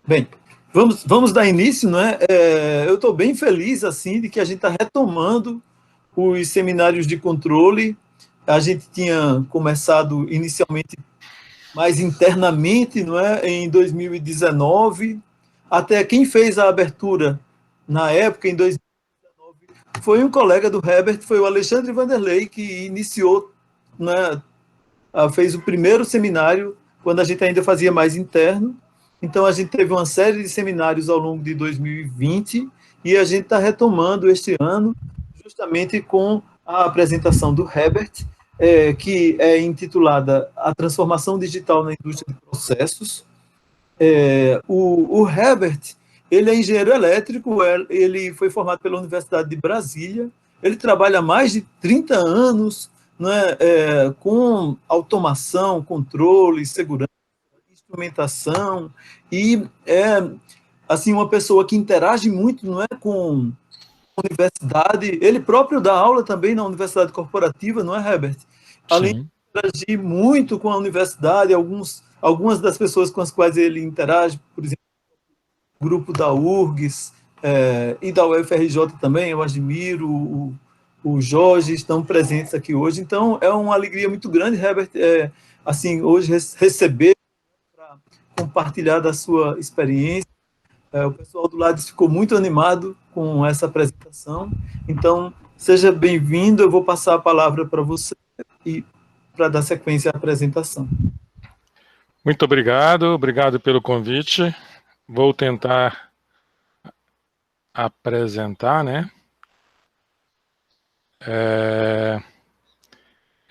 Bem, vamos dar início, não é? Eu estou bem feliz assim de que a gente está retomando os seminários de controle. A gente tinha começado inicialmente mais internamente, não é? Em 2019. Até quem fez a abertura na época, em 2019, foi um colega do Herbert, foi o Alexandre Vanderlei, que iniciou, né, fez o primeiro seminário, quando a gente ainda fazia mais interno. Então, a gente teve uma série de seminários ao longo de 2020 e a gente está retomando este ano, justamente com a apresentação do Herbert, que é intitulada A Transformação Digital na Indústria de Processos. O Herbert, ele é engenheiro elétrico, ele foi formado pela Universidade de Brasília, ele trabalha há mais de 30 anos, né, com automação, controle, segurança, instrumentação, e é assim, uma pessoa que interage muito, não é, com a universidade. Ele próprio dá aula também na universidade corporativa, não é, Herbert? Além Sim. de interagir muito com a universidade, algumas das pessoas com as quais ele interage, por exemplo, o grupo da URGS, e da UFRJ também, eu admiro, o Jorge, estão presentes aqui hoje. Então, é uma alegria muito grande, Herbert, assim, hoje receber, para compartilhar da sua experiência. O pessoal do Lades ficou muito animado com essa apresentação. Então, seja bem-vindo. Eu vou passar a palavra para você e para dar sequência à apresentação. Muito obrigado pelo convite. Vou tentar apresentar, né? É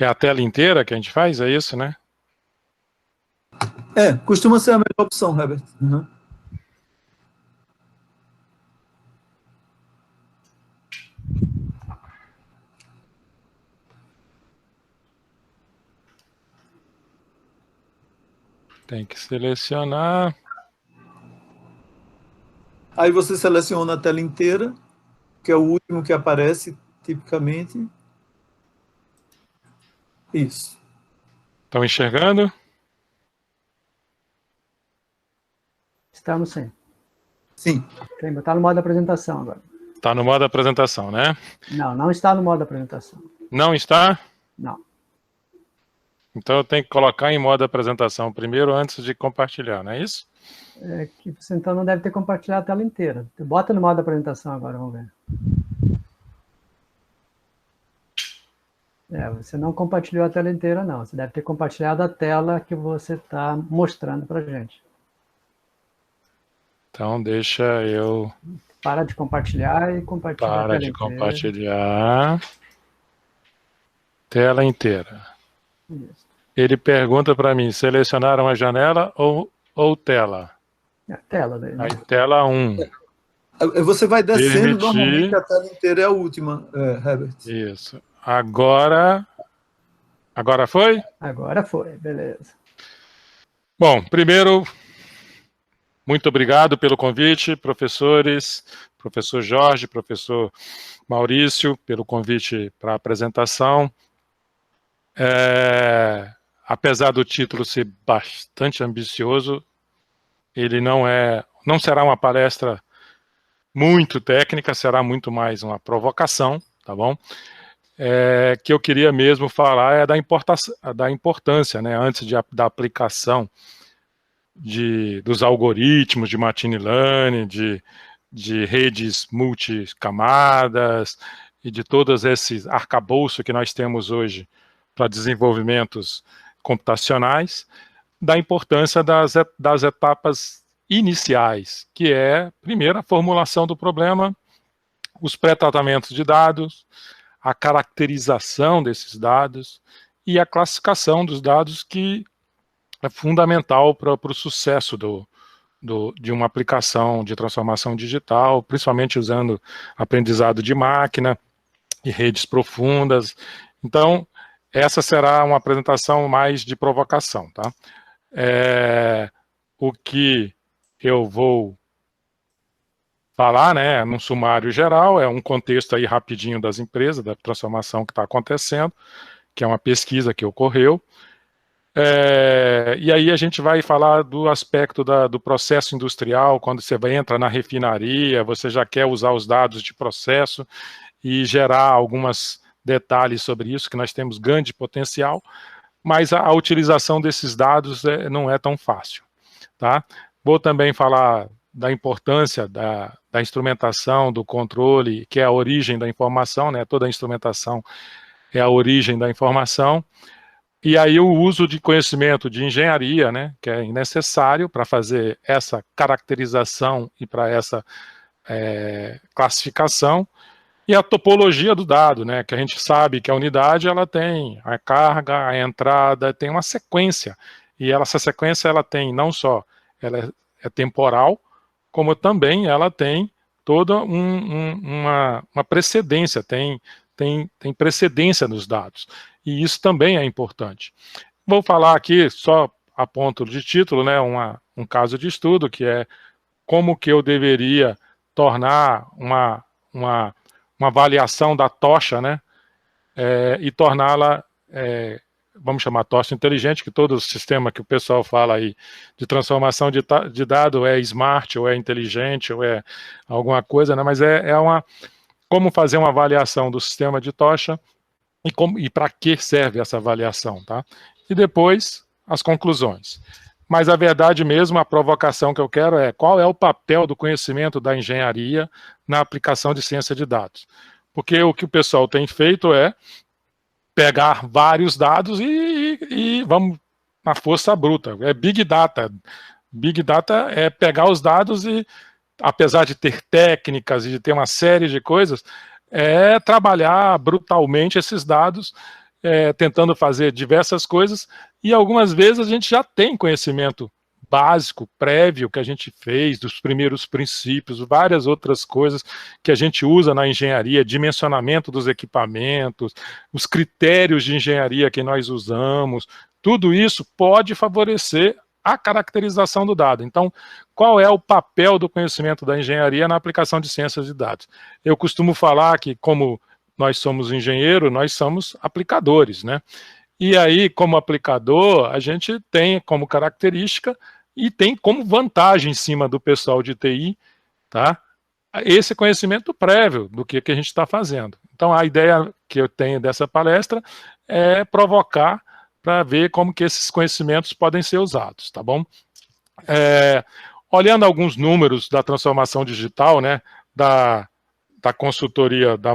a tela inteira que a gente faz, é isso, né? Costuma ser a melhor opção, Herbert. Uhum. Tem que selecionar. Aí você seleciona a tela inteira, que é o último que aparece, tipicamente. Isso. Estão enxergando? Estamos sim. Sim. Está no modo apresentação agora. Está no modo apresentação, né? Não, não está no modo apresentação. Não está? Não. Então eu tenho que colocar em modo apresentação primeiro antes de compartilhar, não é isso? É que você então não deve ter compartilhado a tela inteira. Bota no modo apresentação agora, vamos ver. Você não compartilhou a tela inteira, não. Você deve ter compartilhado a tela que você está mostrando para a gente. Então deixa eu... Para de compartilhar e compartilha a tela Para de inteira. compartilhar. Tela inteira. Isso. Ele pergunta para mim, selecionaram a janela ou tela? É a tela dele. Aí, tela 1. Você vai descendo, Permitir. normalmente a tela inteira é a última, Herbert. Isso. Agora foi? Agora foi, beleza. Bom, primeiro, muito obrigado pelo convite, professores, professor Jorge, professor Maurício, pelo convite para a apresentação. Apesar do título ser bastante ambicioso, ele não será uma palestra muito técnica, será muito mais uma provocação, tá bom? Que eu queria mesmo falar é da importância, né, antes da aplicação dos algoritmos de machine learning, de redes multicamadas e de todos esses arcabouços que nós temos hoje para desenvolvimentos computacionais, da importância das etapas iniciais, que é, primeiro, a formulação do problema, os pré-tratamentos de dados, a caracterização desses dados e a classificação dos dados, que é fundamental para o sucesso de uma aplicação de transformação digital, principalmente usando aprendizado de máquina e redes profundas. Então, essa será uma apresentação mais de provocação, tá? O que eu vou falar, né, num sumário geral, é um contexto aí rapidinho das empresas, da transformação que está acontecendo, que é uma pesquisa que ocorreu, E aí a gente vai falar do aspecto do processo industrial, quando você entra na refinaria, você já quer usar os dados de processo e gerar alguns detalhes sobre isso, que nós temos grande potencial, mas a utilização desses dados não é tão fácil. Tá? Vou também falar da importância da instrumentação, do controle, que é a origem da informação, né? Toda a instrumentação é a origem da informação. E aí o uso de conhecimento de engenharia, né, que é necessário para fazer essa caracterização e para essa classificação, e a topologia do dado, né, que a gente sabe que a unidade ela tem a carga, a entrada, tem uma sequência, e essa sequência ela tem não só, ela é temporal, como também ela tem toda uma precedência, tem precedência nos dados. E isso também é importante. Vou falar aqui, só a ponto de título, né, um caso de estudo, que é como que eu deveria tornar uma avaliação da tocha, né, e torná-la, vamos chamar tocha inteligente, que todo o sistema que o pessoal fala aí de transformação de dado é smart, ou é inteligente, ou é alguma coisa, né, mas como fazer uma avaliação do sistema de tocha e para que serve essa avaliação, tá? E depois, as conclusões. Mas a verdade mesmo, a provocação que eu quero é qual é o papel do conhecimento da engenharia na aplicação de ciência de dados. Porque o que o pessoal tem feito é pegar vários dados e vamos na força bruta. É Big Data. Big Data é pegar os dados e, apesar de ter técnicas e de ter uma série de coisas, trabalhar brutalmente esses dados, tentando fazer diversas coisas, e algumas vezes a gente já tem conhecimento básico, prévio, que a gente fez, dos primeiros princípios, várias outras coisas que a gente usa na engenharia, dimensionamento dos equipamentos, os critérios de engenharia que nós usamos, tudo isso pode favorecer a caracterização do dado. Então, qual é o papel do conhecimento da engenharia na aplicação de ciências de dados? Eu costumo falar que, como nós somos engenheiros, nós somos aplicadores, né? E aí, como aplicador, a gente tem como característica e tem como vantagem em cima do pessoal de TI, tá? Esse conhecimento prévio do que a gente está fazendo. Então, a ideia que eu tenho dessa palestra é provocar para ver como que esses conhecimentos podem ser usados, tá bom? Olhando alguns números da transformação digital, né, da consultoria da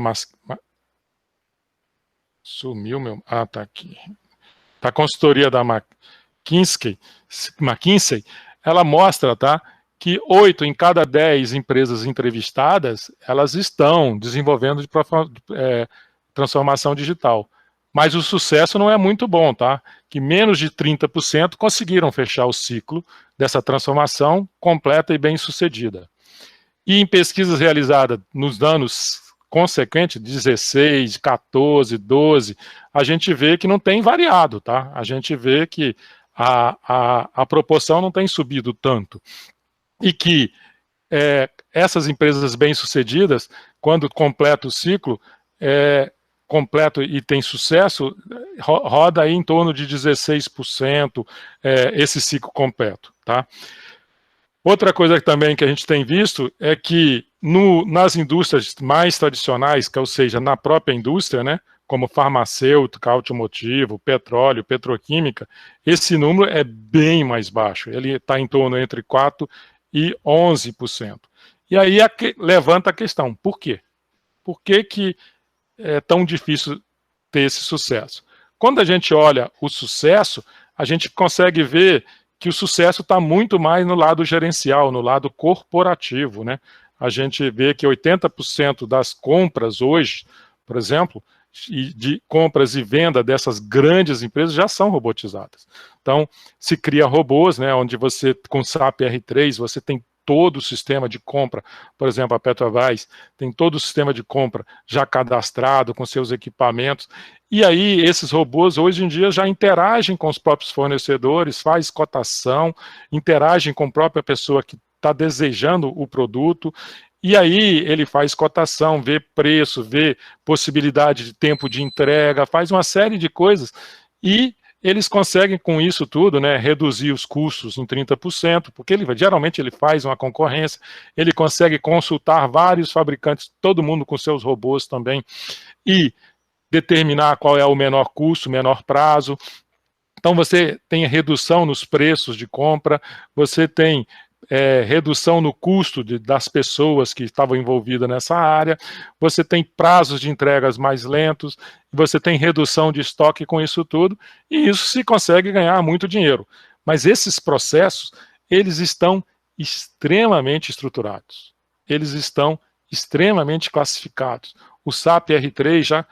sumiu meu... tá aqui. Da consultoria da McKinsey, ela mostra, tá, que 8 em cada 10 empresas entrevistadas, elas estão desenvolvendo transformação digital. Mas o sucesso não é muito bom, tá? Que menos de 30% conseguiram fechar o ciclo dessa transformação completa e bem-sucedida. E em pesquisas realizadas nos anos consequentes, 16, 14, 12, a gente vê que não tem variado, tá? A gente vê que a proporção não tem subido tanto. E que essas empresas bem-sucedidas, quando completa o ciclo, completo e tem sucesso, roda aí em torno de 16% esse ciclo completo, tá? Outra coisa também que a gente tem visto é que nas indústrias mais tradicionais, ou seja, na própria indústria, né, como farmacêutica, automotivo, petróleo, petroquímica, esse número é bem mais baixo, ele está em torno entre 4% e 11%. E aí levanta a questão, por quê? Por que é tão difícil ter esse sucesso? Quando a gente olha o sucesso, a gente consegue ver que o sucesso está muito mais no lado gerencial, no lado corporativo, né? A gente vê que 80% das compras hoje, por exemplo, de compras e venda dessas grandes empresas já são robotizadas. Então, se cria robôs, né, onde você, com SAP R3, você tem todo o sistema de compra, por exemplo, a Petrobras tem todo o sistema de compra já cadastrado com seus equipamentos, e aí esses robôs hoje em dia já interagem com os próprios fornecedores, faz cotação, interagem com a própria pessoa que está desejando o produto, e aí ele faz cotação, vê preço, vê possibilidade de tempo de entrega, faz uma série de coisas, e eles conseguem com isso tudo, né, reduzir os custos em 30%, porque geralmente ele faz uma concorrência, ele consegue consultar vários fabricantes, todo mundo com seus robôs também, e determinar qual é o menor custo, menor prazo. Então você tem redução nos preços de compra, você tem redução no custo das pessoas que estavam envolvidas nessa área, você tem prazos de entregas mais lentos, você tem redução de estoque com isso tudo, e isso se consegue ganhar muito dinheiro. Mas esses processos, eles estão extremamente estruturados, eles estão extremamente classificados. O SAP R3 já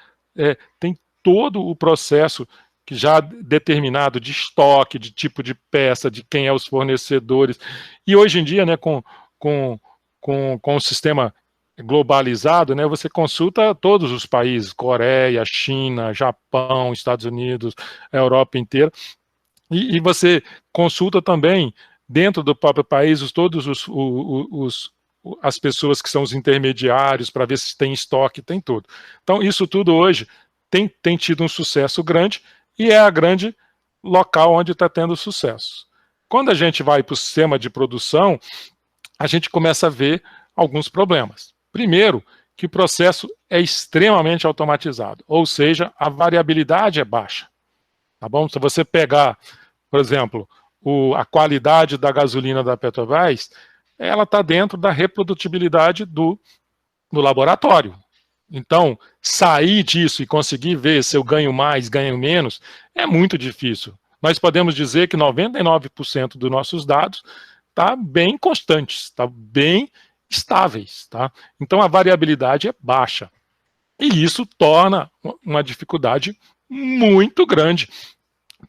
tem todo o processo que já determinado de estoque, de tipo de peça, de quem é os fornecedores. E hoje em dia, né, com o sistema globalizado, né, você consulta todos os países, Coreia, China, Japão, Estados Unidos, a Europa inteira, e você consulta também, dentro do próprio país, todos as pessoas que são os intermediários, para ver se tem estoque, tem tudo. Então, isso tudo hoje tem tido um sucesso grande, e é a grande local onde está tendo sucesso. Quando a gente vai para o sistema de produção, a gente começa a ver alguns problemas. Primeiro, que o processo é extremamente automatizado, ou seja, a variabilidade é baixa. Tá bom? Se você pegar, por exemplo, a qualidade da gasolina da Petrobras, ela está dentro da reprodutibilidade do laboratório. Então, sair disso e conseguir ver se eu ganho mais, ganho menos, é muito difícil. Nós podemos dizer que 99% dos nossos dados está bem constantes, está bem estáveis. Tá? Então, a variabilidade é baixa. E isso torna uma dificuldade muito grande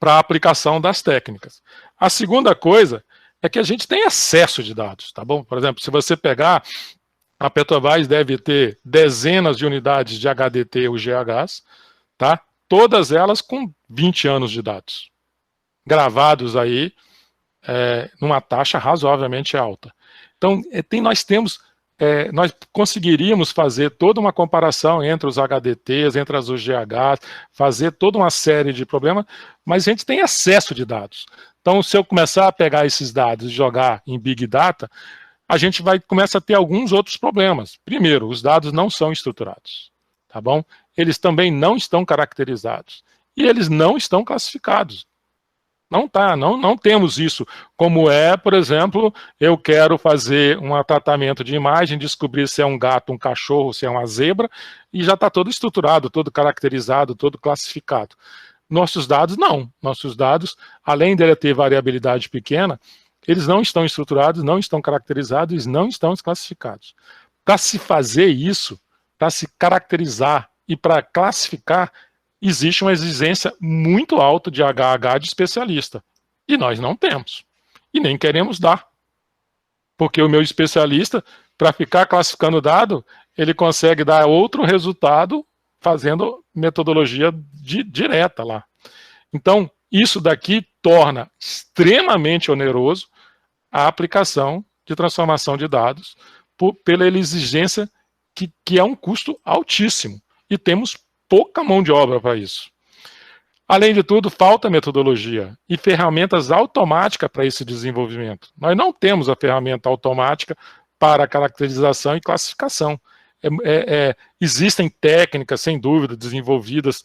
para a aplicação das técnicas. A segunda coisa é que a gente tem excesso de dados, tá bom? Por exemplo, se você pegar, a Petrobras deve ter dezenas de unidades de HDT ou GHs, tá? Todas elas com 20 anos de dados, gravados aí numa taxa razoavelmente alta. Então, nós conseguiríamos fazer toda uma comparação entre os HDTs, entre as UGHs, fazer toda uma série de problemas, mas a gente tem excesso de dados. Então, se eu começar a pegar esses dados e jogar em Big Data, a gente começa a ter alguns outros problemas. Primeiro, os dados não são estruturados, tá bom? Eles também não estão caracterizados e eles não estão classificados. Não temos isso, como por exemplo, eu quero fazer um tratamento de imagem, descobrir se é um gato, um cachorro, se é uma zebra, e já está todo estruturado, todo caracterizado, todo classificado. Nossos dados não. Nossos dados, além de ter variabilidade pequena, eles não estão estruturados, não estão caracterizados, não estão classificados. Para se fazer isso, para se caracterizar e para classificar, existe uma exigência muito alta de HH de especialista. E nós não temos. E nem queremos dar. Porque o meu especialista, para ficar classificando dado, ele consegue dar outro resultado fazendo metodologia direta lá. Então, isso daqui torna extremamente oneroso a aplicação de transformação de dados pela exigência que é um custo altíssimo. E temos pouca mão de obra para isso. Além de tudo, falta metodologia e ferramentas automáticas para esse desenvolvimento. Nós não temos a ferramenta automática para caracterização e classificação. Existem técnicas, sem dúvida, desenvolvidas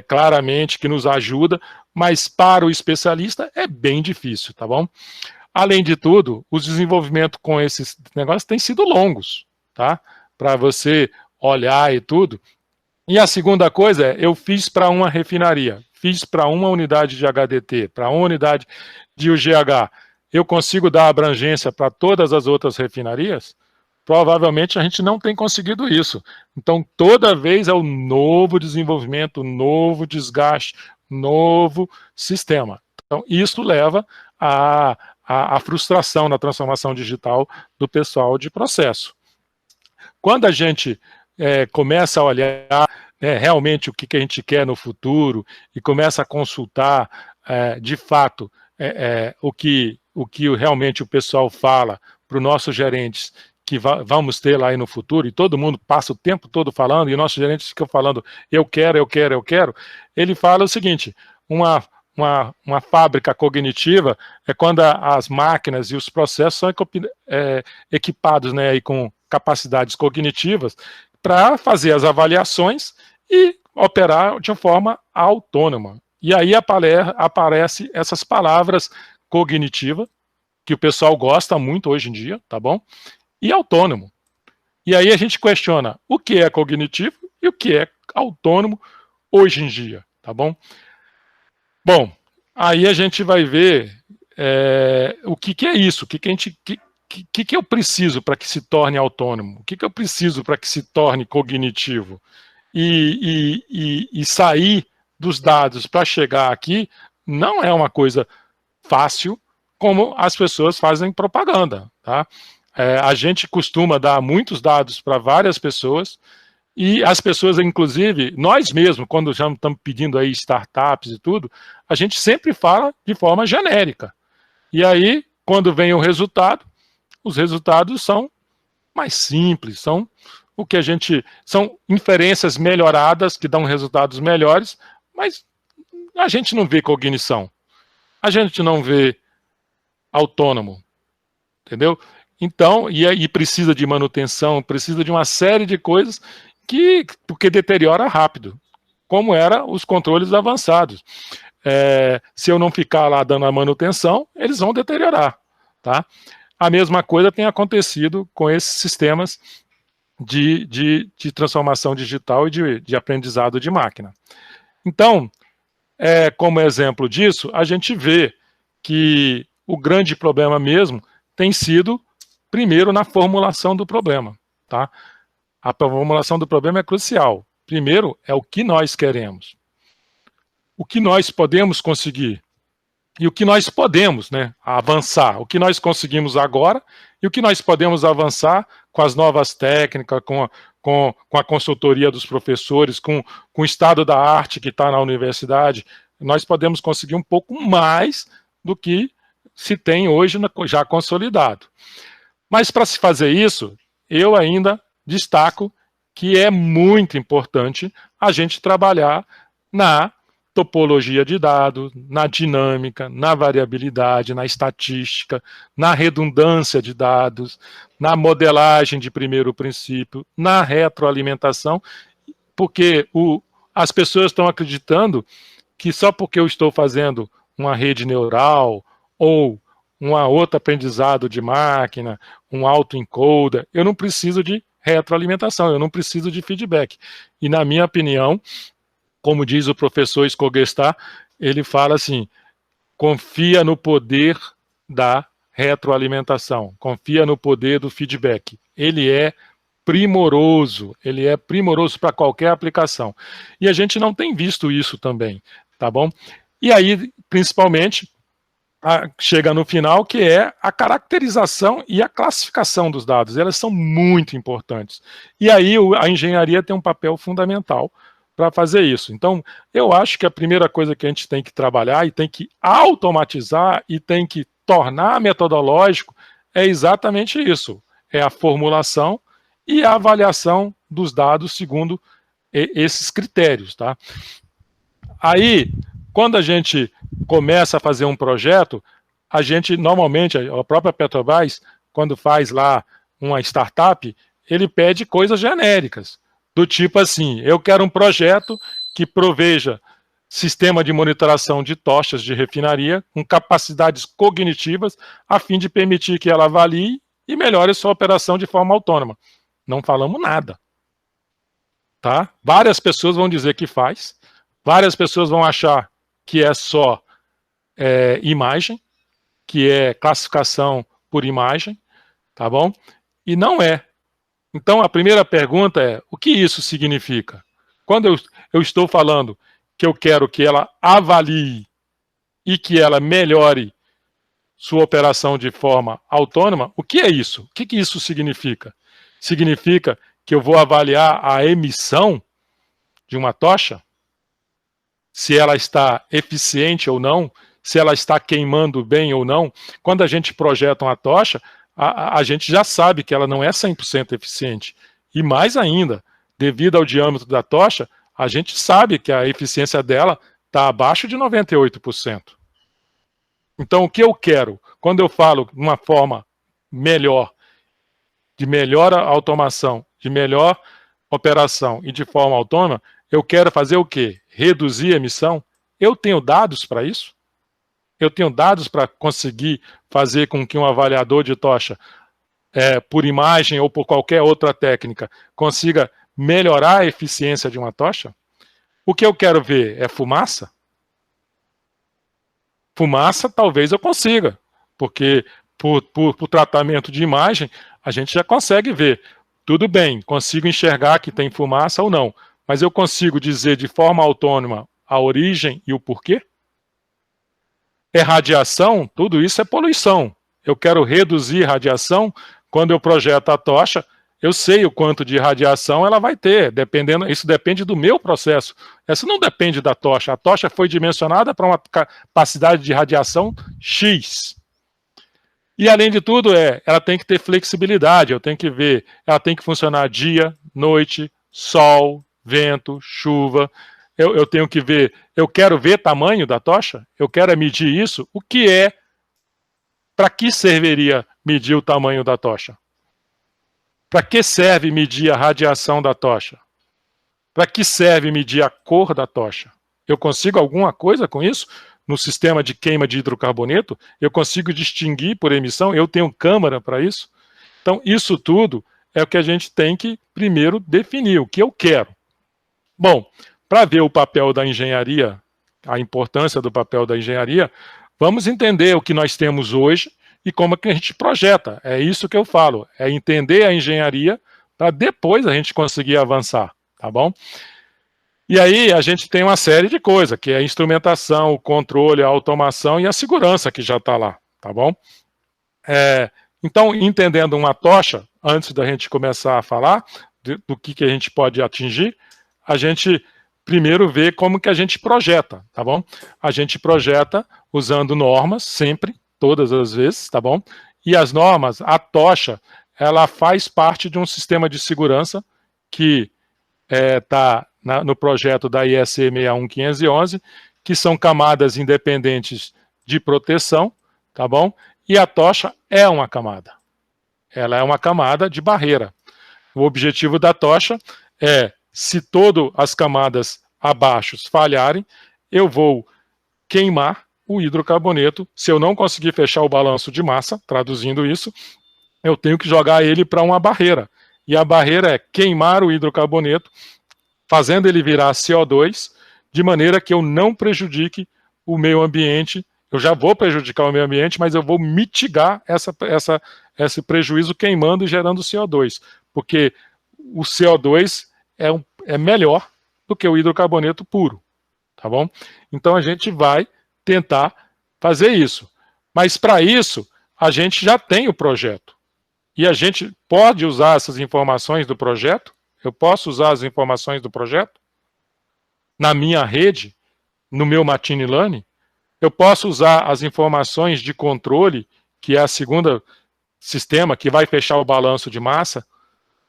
claramente, que nos ajudam, mas para o especialista é bem difícil, tá bom? Além de tudo, os desenvolvimentos com esses negócios têm sido longos, tá? Para você olhar e tudo. E a segunda coisa eu fiz para uma refinaria, fiz para uma unidade de HDT, para uma unidade de UGH. Eu consigo dar abrangência para todas as outras refinarias? Provavelmente a gente não tem conseguido isso. Então, toda vez é um novo desenvolvimento, novo desgaste, novo sistema. Então, isso leva à frustração na transformação digital do pessoal de processo. Quando a gente começa a olhar realmente o que a gente quer no futuro e começa a consultar de fato o que realmente o pessoal fala para os nossos gerentes que vamos ter lá aí no futuro, e todo mundo passa o tempo todo falando, e nossos gerentes ficam falando, eu quero, ele fala o seguinte, uma fábrica cognitiva é quando as máquinas e os processos são equipados, né, aí com capacidades cognitivas para fazer as avaliações e operar de forma autônoma. E aí aparece essas palavras cognitiva, que o pessoal gosta muito hoje em dia, tá bom? E autônomo. E aí a gente questiona o que é cognitivo e o que é autônomo hoje em dia, tá bom? Bom, aí a gente vai ver o que é isso, o que eu preciso para que se torne autônomo, o que eu preciso para que se torne cognitivo. E sair dos dados para chegar aqui não é uma coisa fácil, como as pessoas fazem propaganda, tá? A gente costuma dar muitos dados para várias pessoas, e as pessoas, inclusive, nós mesmos, quando já estamos pedindo aí startups e tudo, a gente sempre fala de forma genérica. E aí, quando vem o resultado, os resultados são mais simples, são o que são inferências melhoradas que dão resultados melhores, mas a gente não vê cognição, a gente não vê autônomo, entendeu? Então, e precisa de manutenção, precisa de uma série de coisas porque deteriora rápido, como eram os controles avançados. Se eu não ficar lá dando a manutenção, eles vão deteriorar, tá? A mesma coisa tem acontecido com esses sistemas de transformação digital e de aprendizado de máquina. Então, como exemplo disso, a gente vê que o grande problema mesmo tem sido, primeiro, na formulação do problema, tá? A formulação do problema é crucial. Primeiro, é o que nós queremos. O que nós podemos conseguir. E o que nós podemos, né, avançar. O que nós conseguimos agora e o que nós podemos avançar com as novas técnicas, com a consultoria dos professores, com o estado da arte que está na universidade. Nós podemos conseguir um pouco mais do que se tem hoje já consolidado. Mas para se fazer isso, eu ainda destaco que é muito importante a gente trabalhar na topologia de dados, na dinâmica, na variabilidade, na estatística, na redundância de dados, na modelagem de primeiro princípio, na retroalimentação, porque as pessoas estão acreditando que só porque eu estou fazendo uma rede neural ou um outro aprendizado de máquina, um autoencoder, eu não preciso de retroalimentação, eu não preciso de feedback. E na minha opinião, como diz o professor Skogestar, ele fala assim, confia no poder da retroalimentação, confia no poder do feedback. Ele é primoroso para qualquer aplicação. E a gente não tem visto isso também, tá bom? E aí, principalmente, chega no final, que é a caracterização e a classificação dos dados. Elas são muito importantes. E aí a engenharia tem um papel fundamental para fazer isso. Então, eu acho que a primeira coisa que a gente tem que trabalhar e tem que automatizar e tem que tornar metodológico é exatamente isso. É a formulação e a avaliação dos dados segundo esses critérios, tá? Aí, quando a gente começa a fazer um projeto, a gente, normalmente, a própria Petrobras, quando faz lá uma startup, ele pede coisas genéricas, do tipo assim, eu quero um projeto que proveja sistema de monitoração de tochas de refinaria com capacidades cognitivas a fim de permitir que ela avalie e melhore sua operação de forma autônoma. Não falamos nada. Tá? Várias pessoas vão dizer que faz, várias pessoas vão achar que é só imagem, que é classificação por imagem, tá bom? E não é. Então, a primeira pergunta é, o que isso significa? Quando eu estou falando que eu quero que ela avalie e que ela melhore sua operação de forma autônoma, o que é isso? O que isso significa? Significa que eu vou avaliar a emissão de uma tocha? Se ela está eficiente ou não? Se ela está queimando bem ou não? Quando a gente projeta uma tocha, a gente já sabe que ela não é 100% eficiente. E mais ainda, devido ao diâmetro da tocha, a gente sabe que a eficiência dela está abaixo de 98%. Então, o que eu quero, quando eu falo de uma forma melhor, de melhor automação, de melhor operação e de forma autônoma, eu quero fazer o quê? Reduzir a emissão? Eu tenho dados para isso? Eu tenho dados para conseguir fazer com que um avaliador de tocha, por imagem ou por qualquer outra técnica, consiga melhorar a eficiência de uma tocha? O que eu quero ver é fumaça? Fumaça talvez eu consiga, porque por tratamento de imagem a gente já consegue ver. Tudo bem, consigo enxergar que tem fumaça ou não, mas eu consigo dizer de forma autônoma a origem e o porquê? É radiação? Tudo isso é poluição. Eu quero reduzir radiação. Quando eu projeto a tocha, eu sei o quanto de radiação ela vai ter, dependendo. Isso depende do meu processo. Isso não depende da tocha. A tocha foi dimensionada para uma capacidade de radiação X. E além de tudo, ela tem que ter flexibilidade. Eu tenho que ver, ela tem que funcionar dia, noite, sol, vento, chuva. Eu tenho que ver, eu quero ver tamanho da tocha, eu quero medir isso. O que para que serviria medir o tamanho da tocha? Para que serve medir a radiação da tocha? Para que serve medir a cor da tocha? Eu consigo alguma coisa com isso? No sistema de queima de hidrocarboneto, eu consigo distinguir por emissão, eu tenho câmara para isso? Então, isso tudo é o que a gente tem que primeiro definir, o que eu quero. Bom, para ver o papel da engenharia, a importância do papel da engenharia, vamos entender o que nós temos hoje e como é que a gente projeta. É isso que eu falo, é entender a engenharia para depois a gente conseguir avançar, tá bom? E aí a gente tem uma série de coisas, que é a instrumentação, o controle, a automação e a segurança que já está lá, tá bom? Então, entendendo uma tocha, antes da gente começar a falar do que a gente pode atingir, a gente primeiro vê como que a gente projeta, tá bom? A gente projeta usando normas, sempre, todas as vezes, tá bom? E as normas, a tocha, ela faz parte de um sistema de segurança que está no projeto da IEC 61511, que são camadas independentes de proteção, tá bom? E a tocha é uma camada. Ela é uma camada de barreira. O objetivo da tocha é, se todas as camadas abaixo falharem, eu vou queimar o hidrocarboneto. Se eu não conseguir fechar o balanço de massa, traduzindo isso, eu tenho que jogar ele para uma barreira. E a barreira é queimar o hidrocarboneto, fazendo ele virar CO2, de maneira que eu não prejudique o meio ambiente. Eu já vou prejudicar o meio ambiente, mas eu vou mitigar esse prejuízo queimando e gerando CO2, porque o CO2 é melhor do que o hidrocarboneto puro, tá bom? Então a gente vai tentar fazer isso. Mas para isso, a gente já tem o projeto. E a gente pode usar essas informações do projeto? Eu posso usar as informações do projeto? Na minha rede, no meu machine learning? Eu posso usar as informações de controle, que é a segunda sistema, que vai fechar o balanço de massa,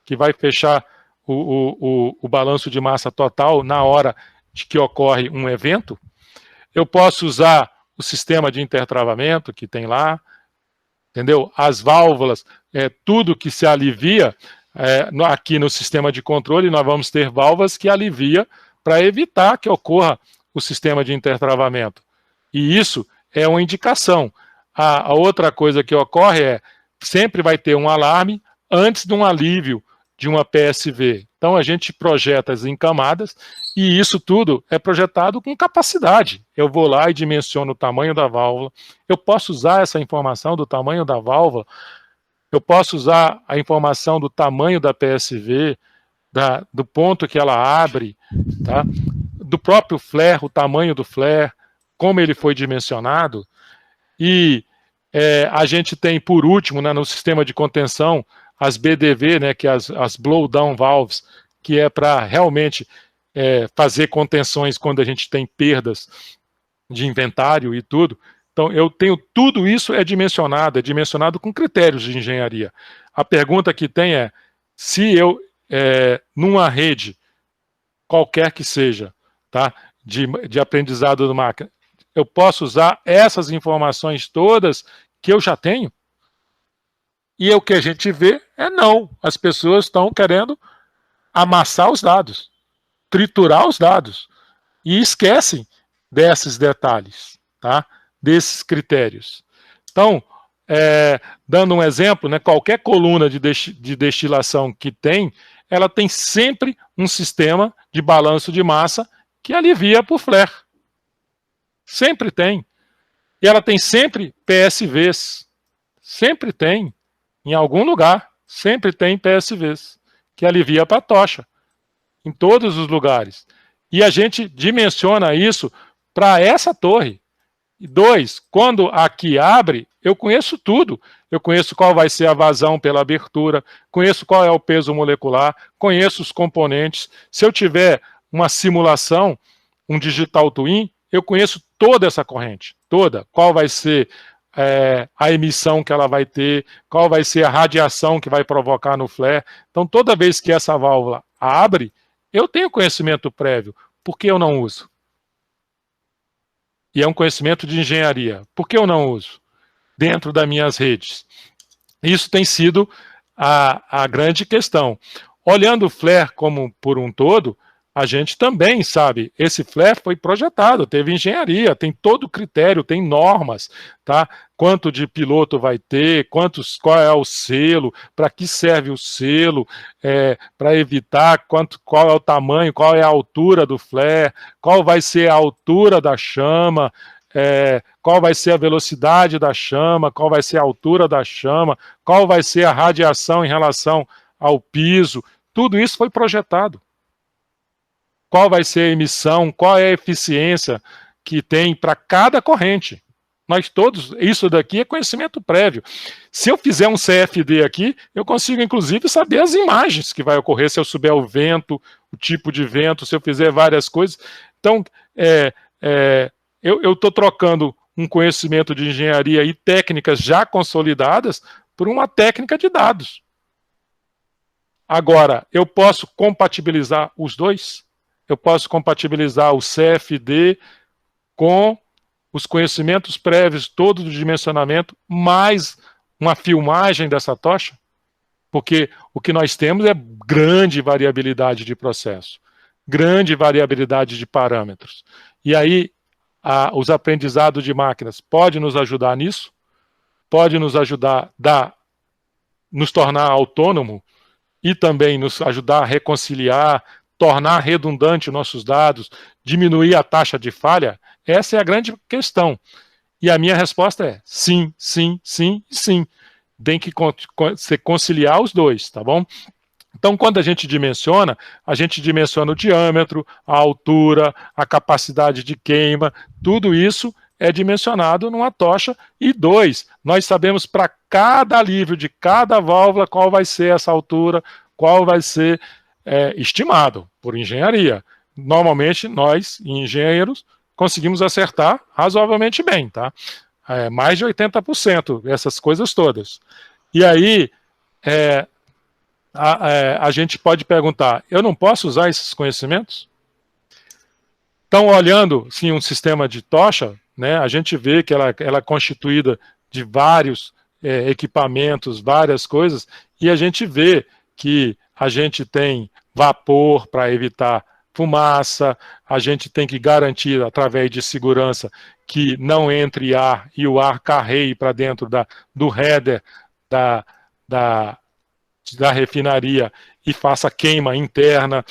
que vai fechar o balanço de massa total na hora de que ocorre um evento. Eu posso usar o sistema de intertravamento que tem lá, entendeu? As válvulas, tudo que se alivia, aqui no sistema de controle nós vamos ter válvulas que alivia para evitar que ocorra o sistema de intertravamento. E isso é uma indicação. A outra coisa que ocorre sempre vai ter um alarme antes de um alívio de uma PSV. Então a gente projeta em camadas e isso tudo é projetado com capacidade. Eu vou lá e dimensiono o tamanho da válvula. Eu posso usar essa informação do tamanho da válvula. Eu posso usar a informação do tamanho da PSV, do ponto que ela abre, tá? Do próprio flare, o tamanho do flare, como ele foi dimensionado. E a gente tem, por último, né, no sistema de contenção, as BDV, né, que é as blow down valves, que é para realmente fazer contenções quando a gente tem perdas de inventário e tudo. Então, eu tenho tudo isso é dimensionado com critérios de engenharia. A pergunta que tem se eu, numa rede, qualquer que seja, tá, de aprendizado de máquina, eu posso usar essas informações todas que eu já tenho? E o que a gente vê é não. As pessoas estão querendo amassar os dados, triturar os dados, e esquecem desses detalhes, tá? Desses critérios. Então, dando um exemplo, né, qualquer coluna de destilação que tem, ela tem sempre um sistema de balanço de massa que alivia por flare. Sempre tem. E ela tem sempre PSVs. Sempre tem. Em algum lugar, sempre tem PSVs, que alivia para a tocha. Em todos os lugares. E a gente dimensiona isso para essa torre. E 2, quando aqui abre, eu conheço tudo. Eu conheço qual vai ser a vazão pela abertura, conheço qual é o peso molecular, conheço os componentes. Se eu tiver uma simulação, um digital twin, eu conheço toda essa corrente, toda. Qual vai ser a emissão que ela vai ter, qual vai ser a radiação que vai provocar no flare. Então, toda vez que essa válvula abre, eu tenho conhecimento prévio. Por que eu não uso? E é um conhecimento de engenharia. Por que eu não uso? Dentro das minhas redes. Isso tem sido a grande questão. Olhando o flare como por um todo, a gente também sabe, esse flare foi projetado, teve engenharia, tem todo o critério, tem normas, tá? Quanto de piloto vai ter, qual é o selo, para que serve o selo, para evitar qual é o tamanho, qual é a altura do flare, qual vai ser a altura da chama, qual vai ser a velocidade da chama, qual vai ser a altura da chama, qual vai ser a radiação em relação ao piso, tudo isso foi projetado. Qual vai ser a emissão, qual é a eficiência que tem para cada corrente. Nós todos, isso daqui é conhecimento prévio. Se eu fizer um CFD aqui, eu consigo inclusive saber as imagens que vai ocorrer, se eu souber o vento, o tipo de vento, se eu fizer várias coisas. Então, eu estou trocando um conhecimento de engenharia e técnicas já consolidadas por uma técnica de dados. Agora, eu posso compatibilizar os dois? Eu posso compatibilizar o CFD com os conhecimentos prévios, todo do dimensionamento, mais uma filmagem dessa tocha? Porque o que nós temos é grande variabilidade de processo, grande variabilidade de parâmetros. E aí, os aprendizados de máquinas podem nos ajudar nisso? Pode nos ajudar nos tornar autônomo e também nos ajudar a reconciliar, tornar redundante os nossos dados, diminuir a taxa de falha? Essa é a grande questão. E a minha resposta é sim, sim, sim e sim. Tem que conciliar os dois, tá bom? Então, quando a gente dimensiona o diâmetro, a altura, a capacidade de queima, tudo isso é dimensionado numa tocha. E 2, nós sabemos para cada alívio de cada válvula qual vai ser essa altura, qual vai ser estimado por engenharia. Normalmente, nós, engenheiros, conseguimos acertar razoavelmente bem, tá? Mais de 80%, essas coisas todas. E aí, a gente pode perguntar, eu não posso usar esses conhecimentos? Então, olhando, sim, um sistema de tocha, né, a gente vê que ela é constituída de vários equipamentos, várias coisas, e a gente vê que a gente tem vapor para evitar fumaça, a gente tem que garantir, através de segurança, que não entre ar e o ar carreie para dentro do header da refinaria e faça queima interna.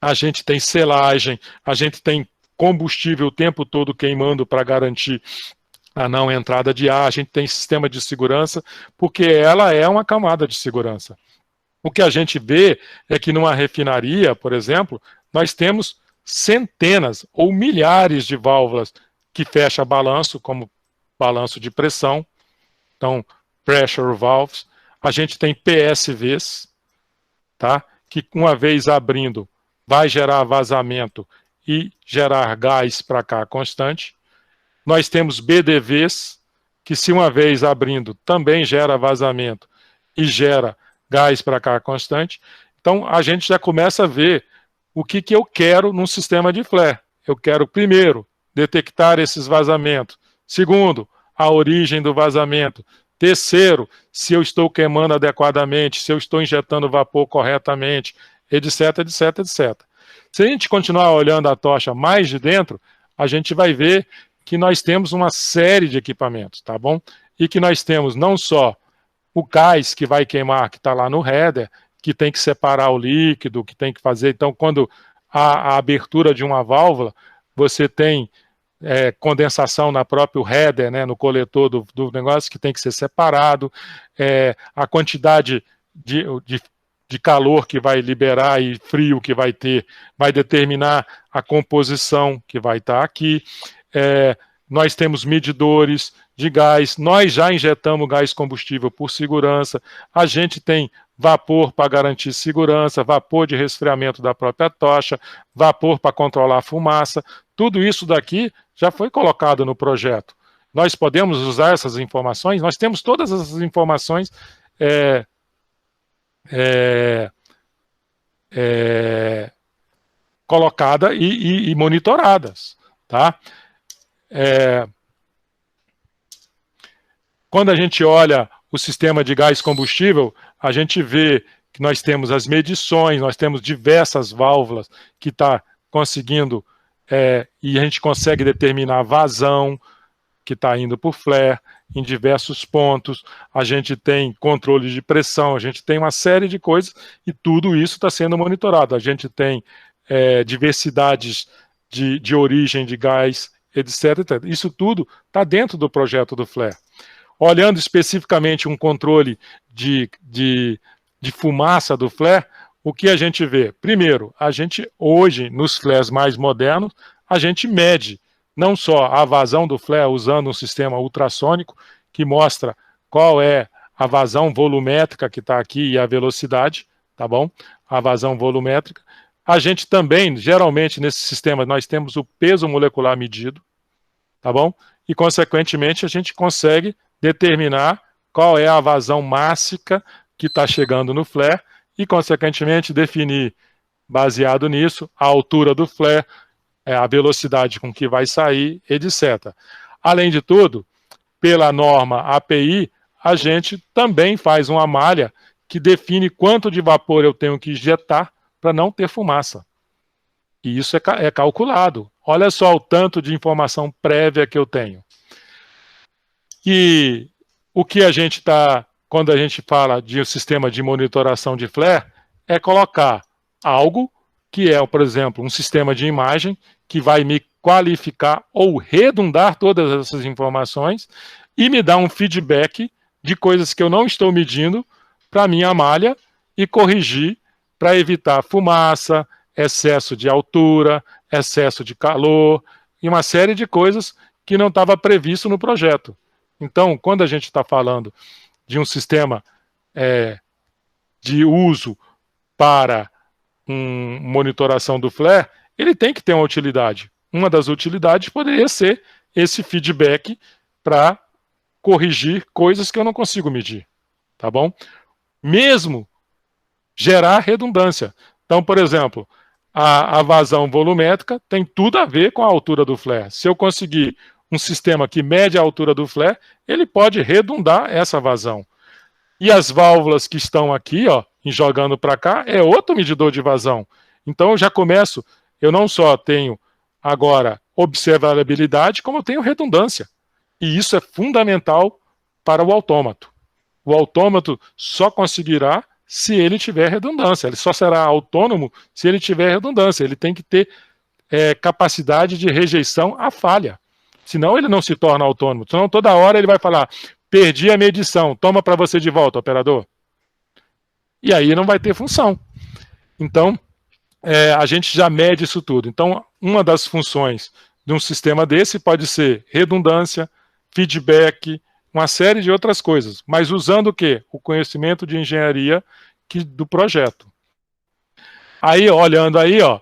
A gente tem selagem, a gente tem combustível o tempo todo queimando para garantir a não entrada de ar, a gente tem sistema de segurança, porque ela é uma camada de segurança. O que a gente vê é que numa refinaria, por exemplo, nós temos centenas ou milhares de válvulas que fecham balanço, como balanço de pressão, então pressure valves. A gente tem PSVs, tá? Que uma vez abrindo vai gerar vazamento e gerar gás para cá constante. Nós temos BDVs, que se uma vez abrindo também gera vazamento e gera gás para cá constante. Então a gente já começa a ver o que eu quero num sistema de flare. eu quero, primeiro, detectar esses vazamentos. Segundo, a origem do vazamento. Terceiro, se eu estou queimando adequadamente, se eu estou injetando vapor corretamente, etc, etc, etc. Se a gente continuar olhando a tocha mais de dentro, a gente vai ver que nós temos uma série de equipamentos, tá bom? E que nós temos não só o gás que vai queimar, que está lá no header, que tem que separar o líquido, que tem que fazer. Então, quando a abertura de uma válvula, você tem condensação na próprio header, né, no coletor do negócio, que tem que ser separado, a quantidade de calor que vai liberar e frio que vai ter, vai determinar a composição que vai estar aqui. Nós temos medidores de gás, nós já injetamos gás combustível por segurança, a gente tem vapor para garantir segurança, vapor de resfriamento da própria tocha, vapor para controlar a fumaça, tudo isso daqui já foi colocado no projeto. Nós podemos usar essas informações, nós temos todas essas informações colocadas e monitoradas, tá? Quando a gente olha o sistema de gás combustível, a gente vê que nós temos as medições, nós temos diversas válvulas que está conseguindo, e a gente consegue determinar a vazão que está indo por flare em diversos pontos, a gente tem controle de pressão, a gente tem uma série de coisas e tudo isso está sendo monitorado. A gente tem diversidades de origem de gás, etc, etc. Isso tudo está dentro do projeto do flare. Olhando especificamente um controle de fumaça do flare, o que a gente vê? Primeiro, a gente hoje, nos flares mais modernos, a gente mede não só a vazão do flare usando um sistema ultrassônico, que mostra qual é a vazão volumétrica que está aqui e a velocidade, tá bom? A vazão volumétrica. A gente também, geralmente, nesse sistema, nós temos o peso molecular medido, tá bom? E, consequentemente, a gente consegue determinar qual é a vazão máxima que está chegando no flare e, consequentemente, definir, baseado nisso, a altura do flare, a velocidade com que vai sair, etc. Além de tudo, pela norma API, a gente também faz uma malha que define quanto de vapor eu tenho que injetar para não ter fumaça. E isso é calculado. Olha só o tanto de informação prévia que eu tenho. E o que a gente está, quando a gente fala de um sistema de monitoração de flare, é colocar algo que é, por exemplo, um sistema de imagem que vai me qualificar ou redundar todas essas informações e me dar um feedback de coisas que eu não estou medindo para a minha malha e corrigir para evitar fumaça, excesso de altura, excesso de calor e uma série de coisas que não estava previsto no projeto. Então, quando a gente está falando de um sistema de uso para monitoração do flare, ele tem que ter uma utilidade. Uma das utilidades poderia ser esse feedback para corrigir coisas que eu não consigo medir, tá bom? Mesmo gerar redundância. Então, por exemplo, a vazão volumétrica tem tudo a ver com a altura do flare. Se eu conseguir um sistema que mede a altura do flare, ele pode redundar essa vazão. E as válvulas que estão aqui, ó, jogando para cá, é outro medidor de vazão. Então eu já começo, eu não só tenho agora observabilidade, como eu tenho redundância. E isso é fundamental para o autômato. O autômato só conseguirá se ele tiver redundância. Ele só será autônomo se ele tiver redundância. Ele tem que ter capacidade de rejeição à falha. Senão ele não se torna autônomo. Senão toda hora ele vai falar, perdi a medição, toma para você de volta, operador. E aí não vai ter função. Então, a gente já mede isso tudo. Então, uma das funções de um sistema desse pode ser redundância, feedback, uma série de outras coisas, mas usando o quê? O conhecimento de engenharia do projeto. Aí, olhando aí, ó,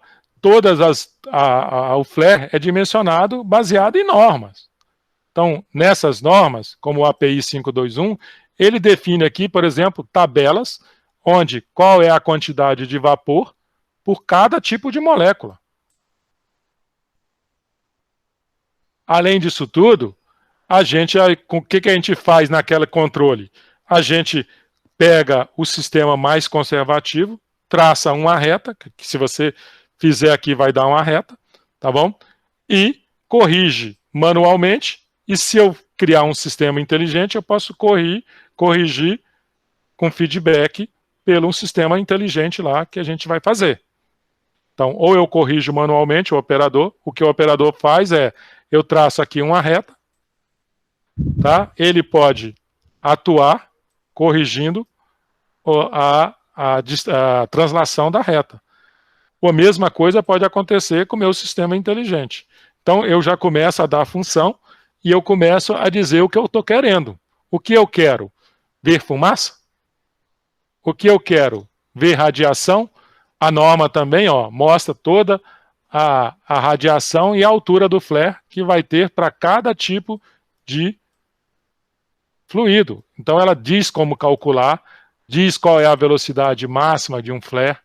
o flare é dimensionado baseado em normas. Então, nessas normas, como o API 521, ele define aqui, por exemplo, tabelas onde qual é a quantidade de vapor por cada tipo de molécula. Além disso tudo, o que a gente faz naquele controle? A gente pega o sistema mais conservativo, traça uma reta, que se você fizer aqui vai dar uma reta, tá bom? E corrige manualmente, e se eu criar um sistema inteligente, eu posso corrigir com feedback pelo um sistema inteligente lá que a gente vai fazer. Então, ou eu corrijo manualmente o operador, o que o operador faz é, eu traço aqui uma reta, tá? Ele pode atuar corrigindo a translação da reta. A mesma coisa pode acontecer com o meu sistema inteligente. Então, eu já começo a dar a função e eu começo a dizer o que eu estou querendo. O que eu quero? Ver fumaça? O que eu quero? Ver radiação? A norma também mostra toda a radiação e a altura do flare que vai ter para cada tipo de fluido. Então ela diz como calcular, diz qual é a velocidade máxima de um flare,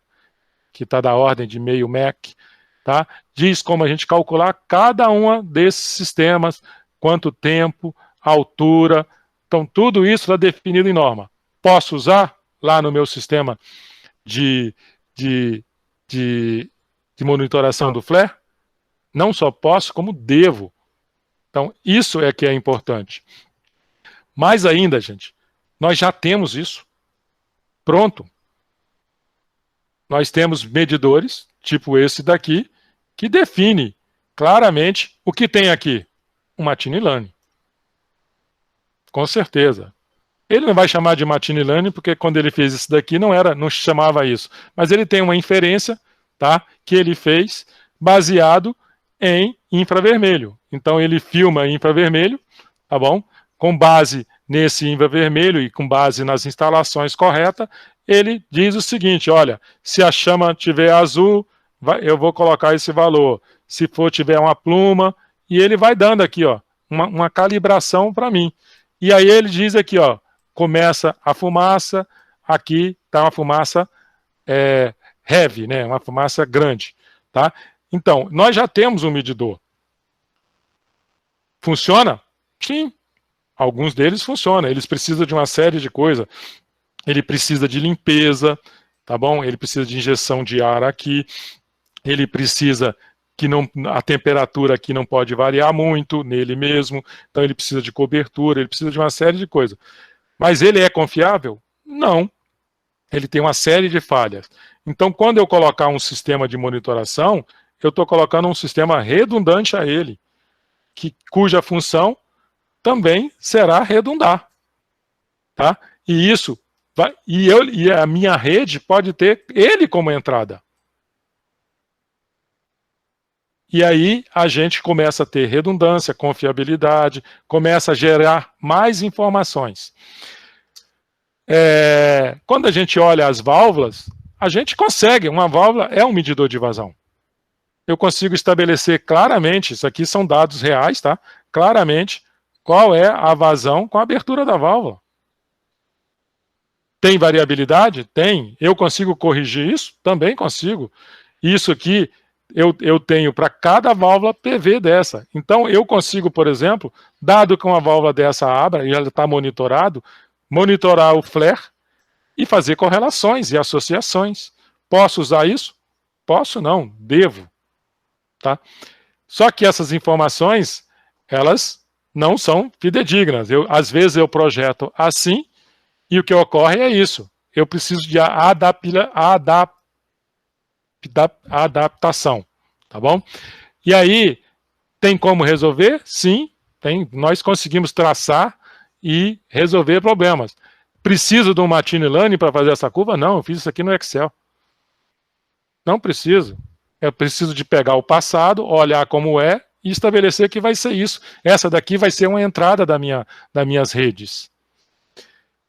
que está da ordem de meio Mach, tá? Diz como a gente calcular cada uma desses sistemas, quanto tempo, altura. Então tudo isso está definido em norma. Posso usar lá no meu sistema de monitoração do flare? Não só posso, como devo. Então, isso é que é importante. Mais ainda, gente, nós já temos isso pronto. Nós temos medidores, tipo esse daqui, que define claramente o que tem aqui. Um machine learning. Com certeza. Ele não vai chamar de machine learning, porque quando ele fez isso daqui não chamava isso. Mas ele tem uma inferência, tá, que ele fez baseado em infravermelho. Então ele filma em infravermelho, tá bom? Com base nesse infravermelho e com base nas instalações corretas, ele diz o seguinte, olha, se a chama tiver azul, eu vou colocar esse valor. Se tiver uma pluma, e ele vai dando aqui, uma calibração para mim. E aí ele diz aqui, começa a fumaça, aqui está uma fumaça heavy, né? Uma fumaça grande, tá? Então, nós já temos um medidor. Funciona? Sim. Alguns deles funcionam. Eles precisam de uma série de coisas. Ele precisa de limpeza, tá bom? Ele precisa de injeção de ar aqui. Ele precisa que a temperatura aqui não pode variar muito nele mesmo. Então ele precisa de cobertura, ele precisa de uma série de coisas. Mas ele é confiável? Não. Ele tem uma série de falhas. Então, quando eu colocar um sistema de monitoração, eu estou colocando um sistema redundante a ele, cuja função também será redundar. Tá? E isso e a minha rede pode ter ele como entrada. E aí a gente começa a ter redundância, confiabilidade, começa a gerar mais informações. Quando a gente olha as válvulas, a gente consegue, uma válvula é um medidor de vazão. Eu consigo estabelecer claramente, isso aqui são dados reais, tá? Claramente, qual é a vazão com a abertura da válvula. Tem variabilidade? Tem. Eu consigo corrigir isso? Também consigo. Isso aqui eu tenho para cada válvula PV dessa. Então eu consigo, por exemplo, dado que uma válvula dessa abra e ela está monitorar o flare e fazer correlações e associações. Posso usar isso? Posso não, devo. Tá? Só que essas informações, elas não são fidedignas. Às vezes eu projeto assim e o que ocorre é isso. Eu preciso de adaptação, tá bom? E aí, tem como resolver? Sim, tem. Nós conseguimos traçar e resolver problemas. Preciso de um machine learning para fazer essa curva? Não, eu fiz isso aqui no Excel. Não preciso. Eu preciso de pegar o passado, olhar como é e estabelecer que vai ser isso. Essa daqui vai ser uma entrada das minhas redes.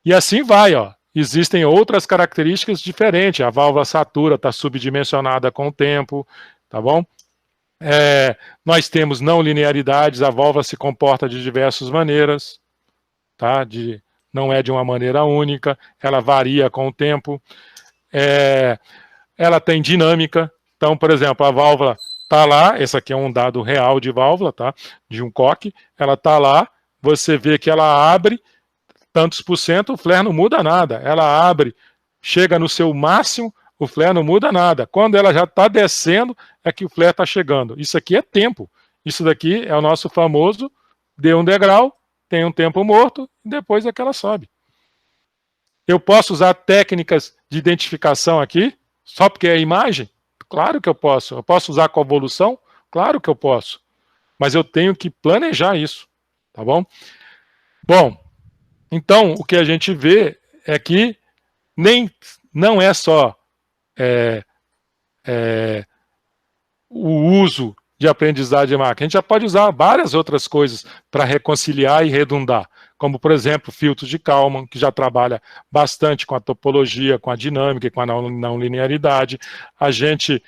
E assim vai, Existem outras características diferentes. A válvula satura está subdimensionada com o tempo, tá bom? Nós temos não linearidades, a válvula se comporta de diversas maneiras, tá? Não é de uma maneira única, ela varia com o tempo. Ela tem dinâmica. Então, por exemplo, a válvula Tá lá, esse aqui é um dado real de válvula, tá? De um coque, ela tá lá, você vê que ela abre tantos por cento, o flare não muda nada. Ela abre, chega no seu máximo, o flare não muda nada. Quando ela já está descendo, é que o flare está chegando. Isso aqui é tempo. Isso daqui é o nosso famoso, deu um degrau, tem um tempo morto, e depois é que ela sobe. Eu posso usar técnicas de identificação aqui, só porque é imagem? Claro que eu posso. Eu posso usar convolução? Claro que eu posso. Mas eu tenho que planejar isso, tá bom? Bom, então o que a gente vê é que não é só o uso de aprendizagem de máquina. A gente já pode usar várias outras coisas para reconciliar e redundar, como, por exemplo, filtros de Kalman, que já trabalha bastante com a topologia, com a dinâmica e com a não linearidade. A gente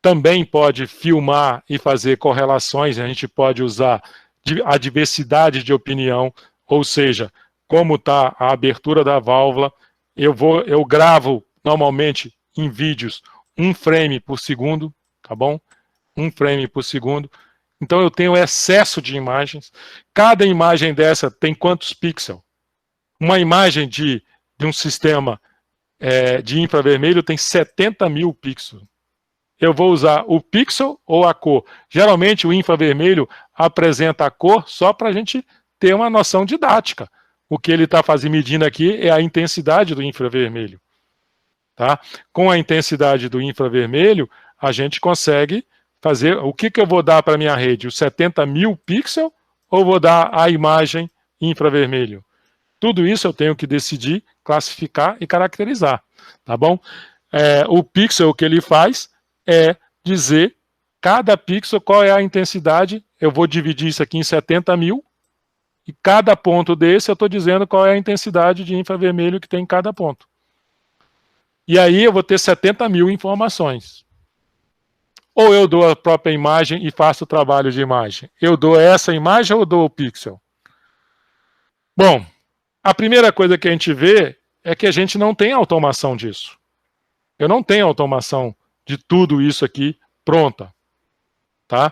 também pode filmar e fazer correlações, a gente pode usar a diversidade de opinião, ou seja, como está a abertura da válvula. Eu gravo normalmente em vídeos 1 frame por segundo, tá bom? 1 frame por segundo. Então eu tenho excesso de imagens. Cada imagem dessa tem quantos pixels? Uma imagem de um sistema de infravermelho tem 70 mil pixels. Eu vou usar o pixel ou a cor. Geralmente o infravermelho apresenta a cor só para a gente ter uma noção didática. O que ele está medindo aqui é a intensidade do infravermelho. Tá? Com a intensidade do infravermelho, a gente consegue fazer... O que eu vou dar para a minha rede? Os 70 mil pixels ou vou dar a imagem infravermelho? Tudo isso eu tenho que decidir, classificar e caracterizar. Tá bom? O pixel, o que ele faz é dizer cada pixel qual é a intensidade. Eu vou dividir isso aqui em 70 mil e cada ponto desse eu estou dizendo qual é a intensidade de infravermelho que tem em cada ponto. E aí eu vou ter 70 mil informações. Ou eu dou a própria imagem e faço o trabalho de imagem. Eu dou essa imagem ou dou o pixel? Bom, a primeira coisa que a gente vê é que a gente não tem automação disso. Eu não tenho automação de tudo isso aqui pronta. Tá?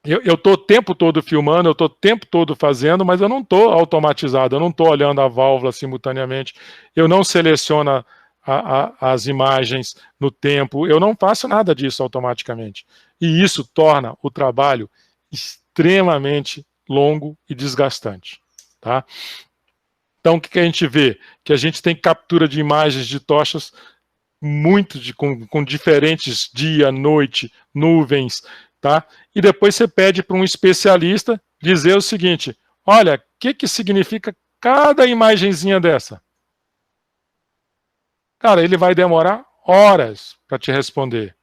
Eu estou o tempo todo filmando, eu estou o tempo todo fazendo, mas eu não estou automatizado, eu não estou olhando a válvula simultaneamente, eu não seleciono as imagens no tempo, eu não faço nada disso automaticamente. E isso torna o trabalho extremamente longo e desgastante. Tá? Então, o que a gente vê? Que a gente tem captura de imagens de tochas com diferentes dia, noite, nuvens, tá? E depois você pede para um especialista dizer o seguinte: olha, o que significa cada imagenzinha dessa? Cara, ele vai demorar horas para te responder.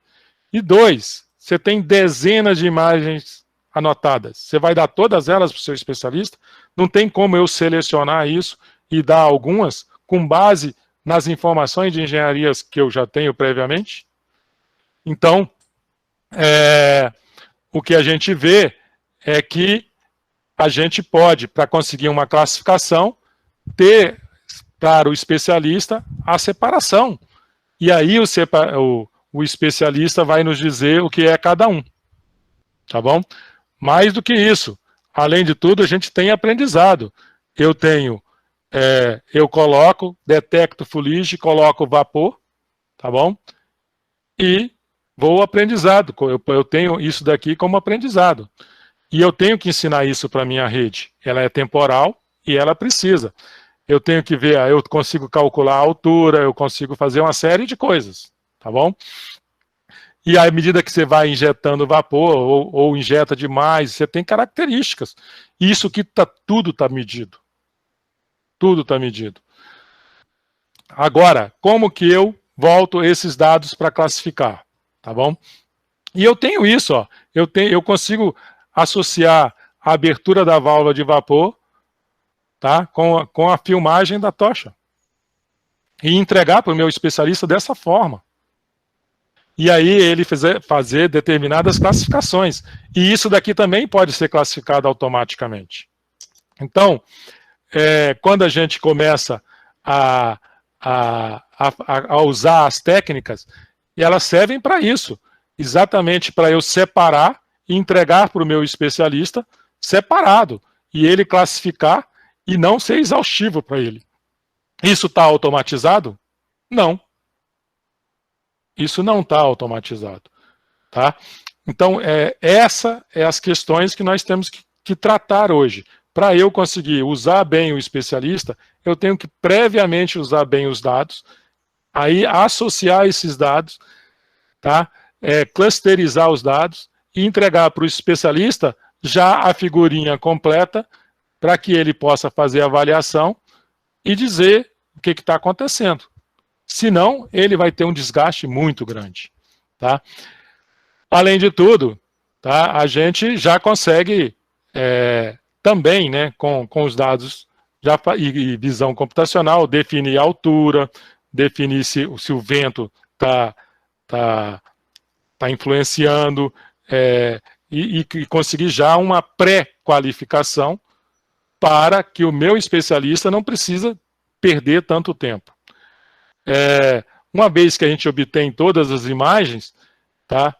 E 2, você tem dezenas de imagens anotadas. Você vai dar todas elas para o seu especialista? Não tem como eu selecionar isso e dar algumas com base nas informações de engenharias que eu já tenho previamente? Então, o que a gente vê é que a gente pode, para conseguir uma classificação, ter para o especialista a separação. E aí o especialista vai nos dizer o que é cada um. Tá bom? Mais do que isso, além de tudo, a gente tem aprendizado. Eu coloco, detecto fuligem, coloco vapor, tá bom? E vou aprendizado. Eu tenho isso daqui como aprendizado. E eu tenho que ensinar isso para a minha rede. Ela é temporal e ela precisa. Eu tenho que ver, eu consigo calcular a altura, eu consigo fazer uma série de coisas, tá bom? E à medida que você vai injetando vapor ou injeta demais, você tem características. Isso que tudo está medido. Tudo está medido. Agora, como que eu volto esses dados para classificar? Tá bom? E eu tenho isso, ó. Eu consigo associar a abertura da válvula de vapor, tá, com a filmagem da tocha. E entregar para o meu especialista dessa forma. E aí ele fazer determinadas classificações. E isso daqui também pode ser classificado automaticamente. Então, quando a gente começa a usar as técnicas, E elas servem para isso, exatamente para eu separar e entregar para o meu especialista separado, e ele classificar e não ser exaustivo para ele. Isso está automatizado? Não. Isso não está automatizado. Tá? Então, essa é as questões que nós temos que tratar hoje. Para eu conseguir usar bem o especialista, eu tenho que previamente usar bem os dados, aí associar esses dados, tá? Clusterizar os dados e entregar para o especialista já a figurinha completa para que ele possa fazer a avaliação e dizer o que está acontecendo. Senão, ele vai ter um desgaste muito grande. Tá? Além de tudo, tá, a gente já consegue também, né, com os dados e visão computacional, definir a altura, definir se o vento está influenciando, e conseguir já uma pré-qualificação para que o meu especialista não precisa perder tanto tempo. Uma vez que a gente obtém todas as imagens, tá,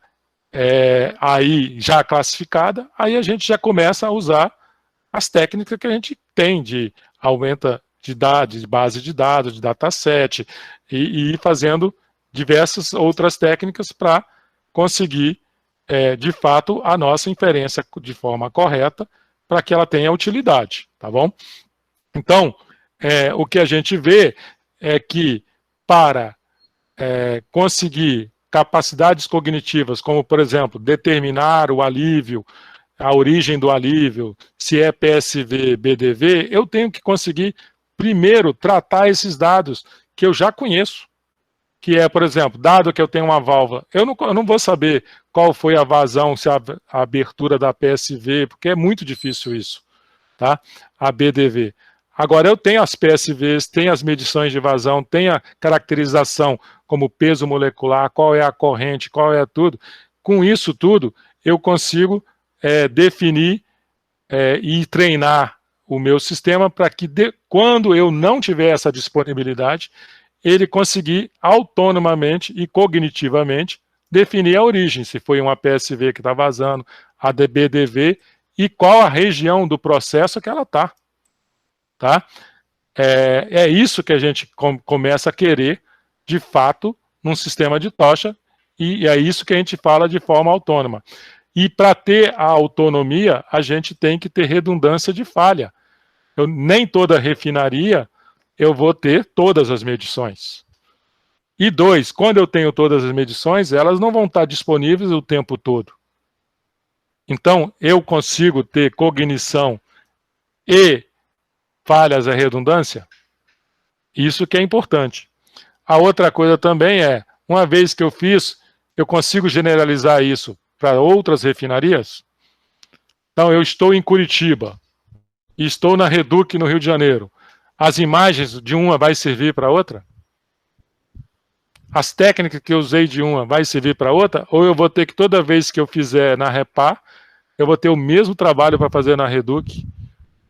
aí já classificada, aí a gente já começa a usar as técnicas que a gente tem de aumenta de dados, de base de dados, de dataset, e ir fazendo diversas outras técnicas para conseguir, de fato, a nossa inferência de forma correta, para que ela tenha utilidade, tá bom? Então, o que a gente vê é que para conseguir capacidades cognitivas, como, por exemplo, determinar o alívio, a origem do alívio, se é PSV, BDV, eu tenho que conseguir, primeiro, tratar esses dados que eu já conheço, que é, por exemplo, dado que eu tenho uma válvula, eu não vou saber qual foi a vazão, se a abertura da PSV, porque é muito difícil isso, tá? A BDV. Agora, eu tenho as PSVs, tenho as medições de vazão, tenho a caracterização como peso molecular, qual é a corrente, qual é tudo. Com isso tudo, eu consigo definir e treinar o meu sistema para que, quando eu não tiver essa disponibilidade, ele conseguir autonomamente e cognitivamente definir a origem, se foi uma PSV que está vazando, a BDV, e qual a região do processo que ela está. Tá? É isso que a gente começa a querer, de fato, num sistema de tocha, e é isso que a gente fala de forma autônoma. E para ter a autonomia, a gente tem que ter redundância de falha. Nem toda refinaria eu vou ter todas as medições. E dois, quando eu tenho todas as medições, elas não vão estar disponíveis o tempo todo. Então, eu consigo ter cognição e falhas à redundância? Isso que é importante. A outra coisa também uma vez que eu fiz, eu consigo generalizar isso para outras refinarias? Então, eu estou em Curitiba, e estou na Reduc no Rio de Janeiro. As imagens de uma vai servir para outra? As técnicas que eu usei de uma vai servir para outra? Ou eu vou ter que, toda vez que eu fizer na Repar, eu vou ter o mesmo trabalho para fazer na Reduc,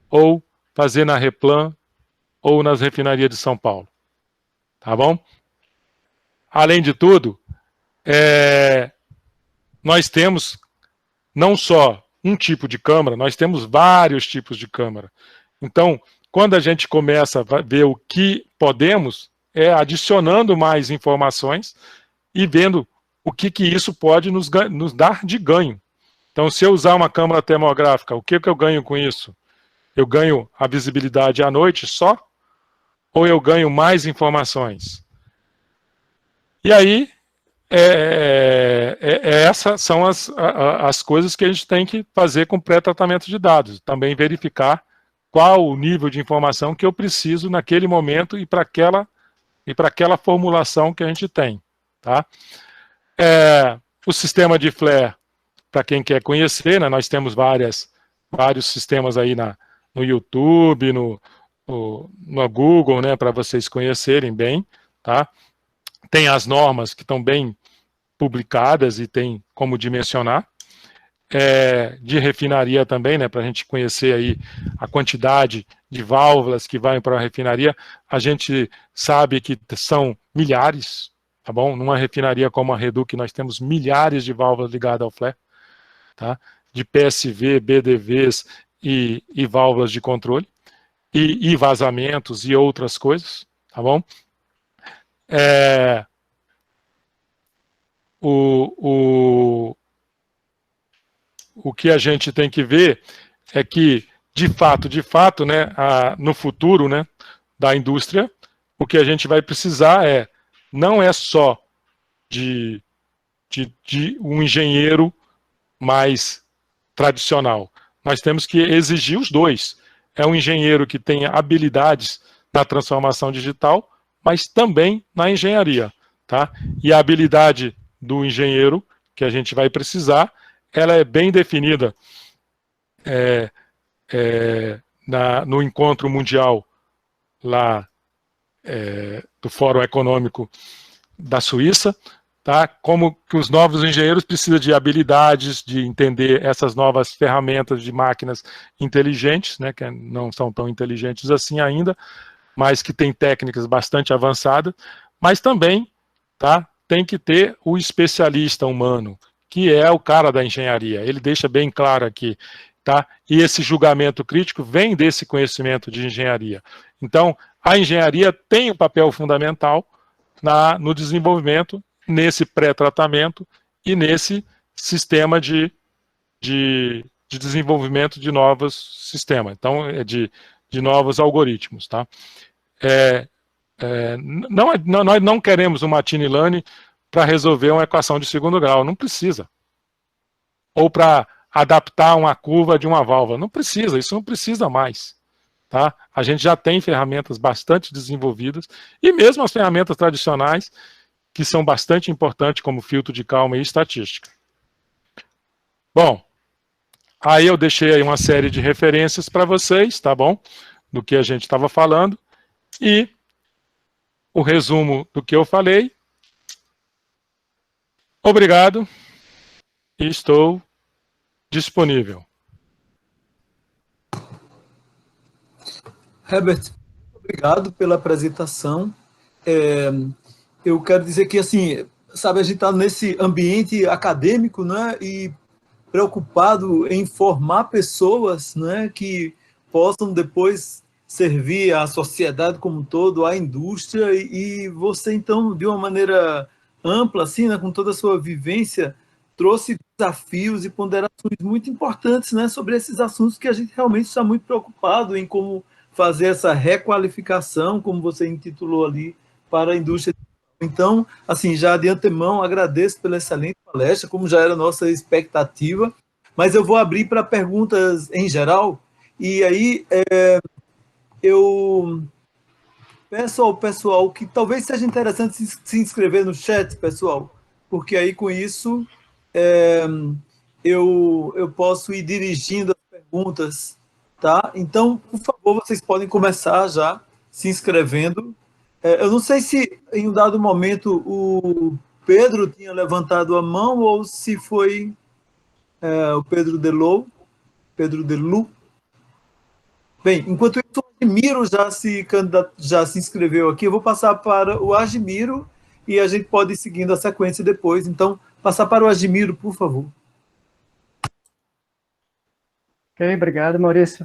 ou fazer na Replan, ou nas refinarias de São Paulo. Tá bom? Além de tudo, nós temos não só um tipo de câmara, nós temos vários tipos de câmara. Então, quando a gente começa a ver o que podemos, adicionando mais informações e vendo o que isso pode nos dar de ganho. Então, se eu usar uma câmara termográfica, o que eu ganho com isso? Eu ganho a visibilidade à noite só? Ou eu ganho mais informações? E aí, essas são as coisas que a gente tem que fazer com pré-tratamento de dados. Também verificar qual o nível de informação que eu preciso naquele momento e para aquela formulação que a gente tem. Tá? O sistema de flare, para quem quer conhecer, né, nós temos vários sistemas aí no YouTube, no Google, né, para vocês conhecerem bem. Tá? Tem as normas que estão bem publicadas e tem como dimensionar. De refinaria também, né, para a gente conhecer aí a quantidade de válvulas que vai para a refinaria. A gente sabe que são milhares, tá bom? Numa refinaria como a Reduc, nós temos milhares de válvulas ligadas ao flare, tá? De PSV, BDVs e válvulas de controle, e vazamentos e outras coisas, tá bom? O que a gente tem que ver é que, de fato, né, no futuro, né, da indústria, o que a gente vai precisar não é só de um engenheiro mais tradicional. Nós temos que exigir os dois. É um engenheiro que tenha habilidades na transformação digital, mas também na engenharia, tá? E a habilidade do engenheiro que a gente vai precisar, ela é bem definida no encontro mundial lá do Fórum Econômico da Suíça, tá? Como que os novos engenheiros precisam de habilidades, de entender essas novas ferramentas de máquinas inteligentes, né, que não são tão inteligentes assim ainda, mas que têm técnicas bastante avançadas, mas também, tá, tem que ter o especialista humano, que é o cara da engenharia. Ele deixa bem claro aqui, tá? E esse julgamento crítico vem desse conhecimento de engenharia. Então, a engenharia tem um papel fundamental no desenvolvimento, nesse pré-tratamento e nesse sistema de desenvolvimento de novos sistemas, então, de novos algoritmos, tá? Nós não queremos uma machine learning para resolver uma equação de segundo grau, não precisa. Ou para adaptar uma curva de uma válvula, não precisa, isso não precisa mais. Tá? A gente já tem ferramentas bastante desenvolvidas, e mesmo as ferramentas tradicionais, que são bastante importantes, como filtro de calma e estatística. Bom, aí eu deixei aí uma série de referências para vocês, tá bom? Do que a gente estava falando, e o resumo do que eu falei. Obrigado, e estou disponível. Herbert, obrigado pela apresentação. Eu quero dizer que, assim, sabe, a gente está nesse ambiente acadêmico, né, e preocupado em formar pessoas, né, que possam depois servir à sociedade como um todo, à indústria, e você, então, de uma maneira ampla, assim, né, com toda a sua vivência, trouxe desafios e ponderações muito importantes, né, sobre esses assuntos que a gente realmente está muito preocupado em como fazer essa requalificação, como você intitulou ali, para a indústria. Então, assim, já de antemão, agradeço pela excelente palestra, como já era a nossa expectativa, mas eu vou abrir para perguntas em geral, e aí eu peço ao pessoal que talvez seja interessante se inscrever no chat, pessoal, porque aí com isso eu posso ir dirigindo as perguntas, tá? Então, por favor, vocês podem começar já se inscrevendo. Eu não sei se em um dado momento o Pedro tinha levantado a mão ou se foi o Pedro Delu. Bem, enquanto isso, o Argimiro já se inscreveu aqui. Eu vou passar para o Argimiro e a gente pode ir seguindo a sequência depois. Então, passar para o Argimiro, por favor. Ok, obrigado, Maurício.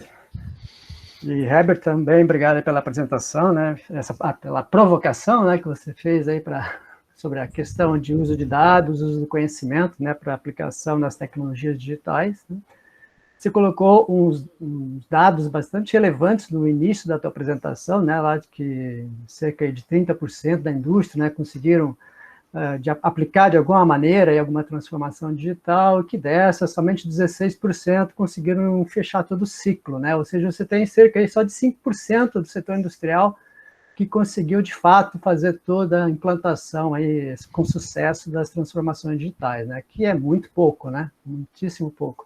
E Herbert também, obrigado pela apresentação, né? Pela provocação, né, que você fez aí sobre a questão de uso de dados, uso do conhecimento, né, para aplicação nas tecnologias digitais, né? Você colocou uns dados bastante relevantes no início da tua apresentação, né, lá de que cerca de 30% da indústria, né, conseguiram aplicar de alguma maneira em alguma transformação digital, e que dessas, somente 16% conseguiram fechar todo o ciclo, né? Ou seja, você tem cerca aí só de 5% do setor industrial que conseguiu, de fato, fazer toda a implantação aí, com sucesso das transformações digitais, né? Que é muito pouco, né? Muitíssimo pouco.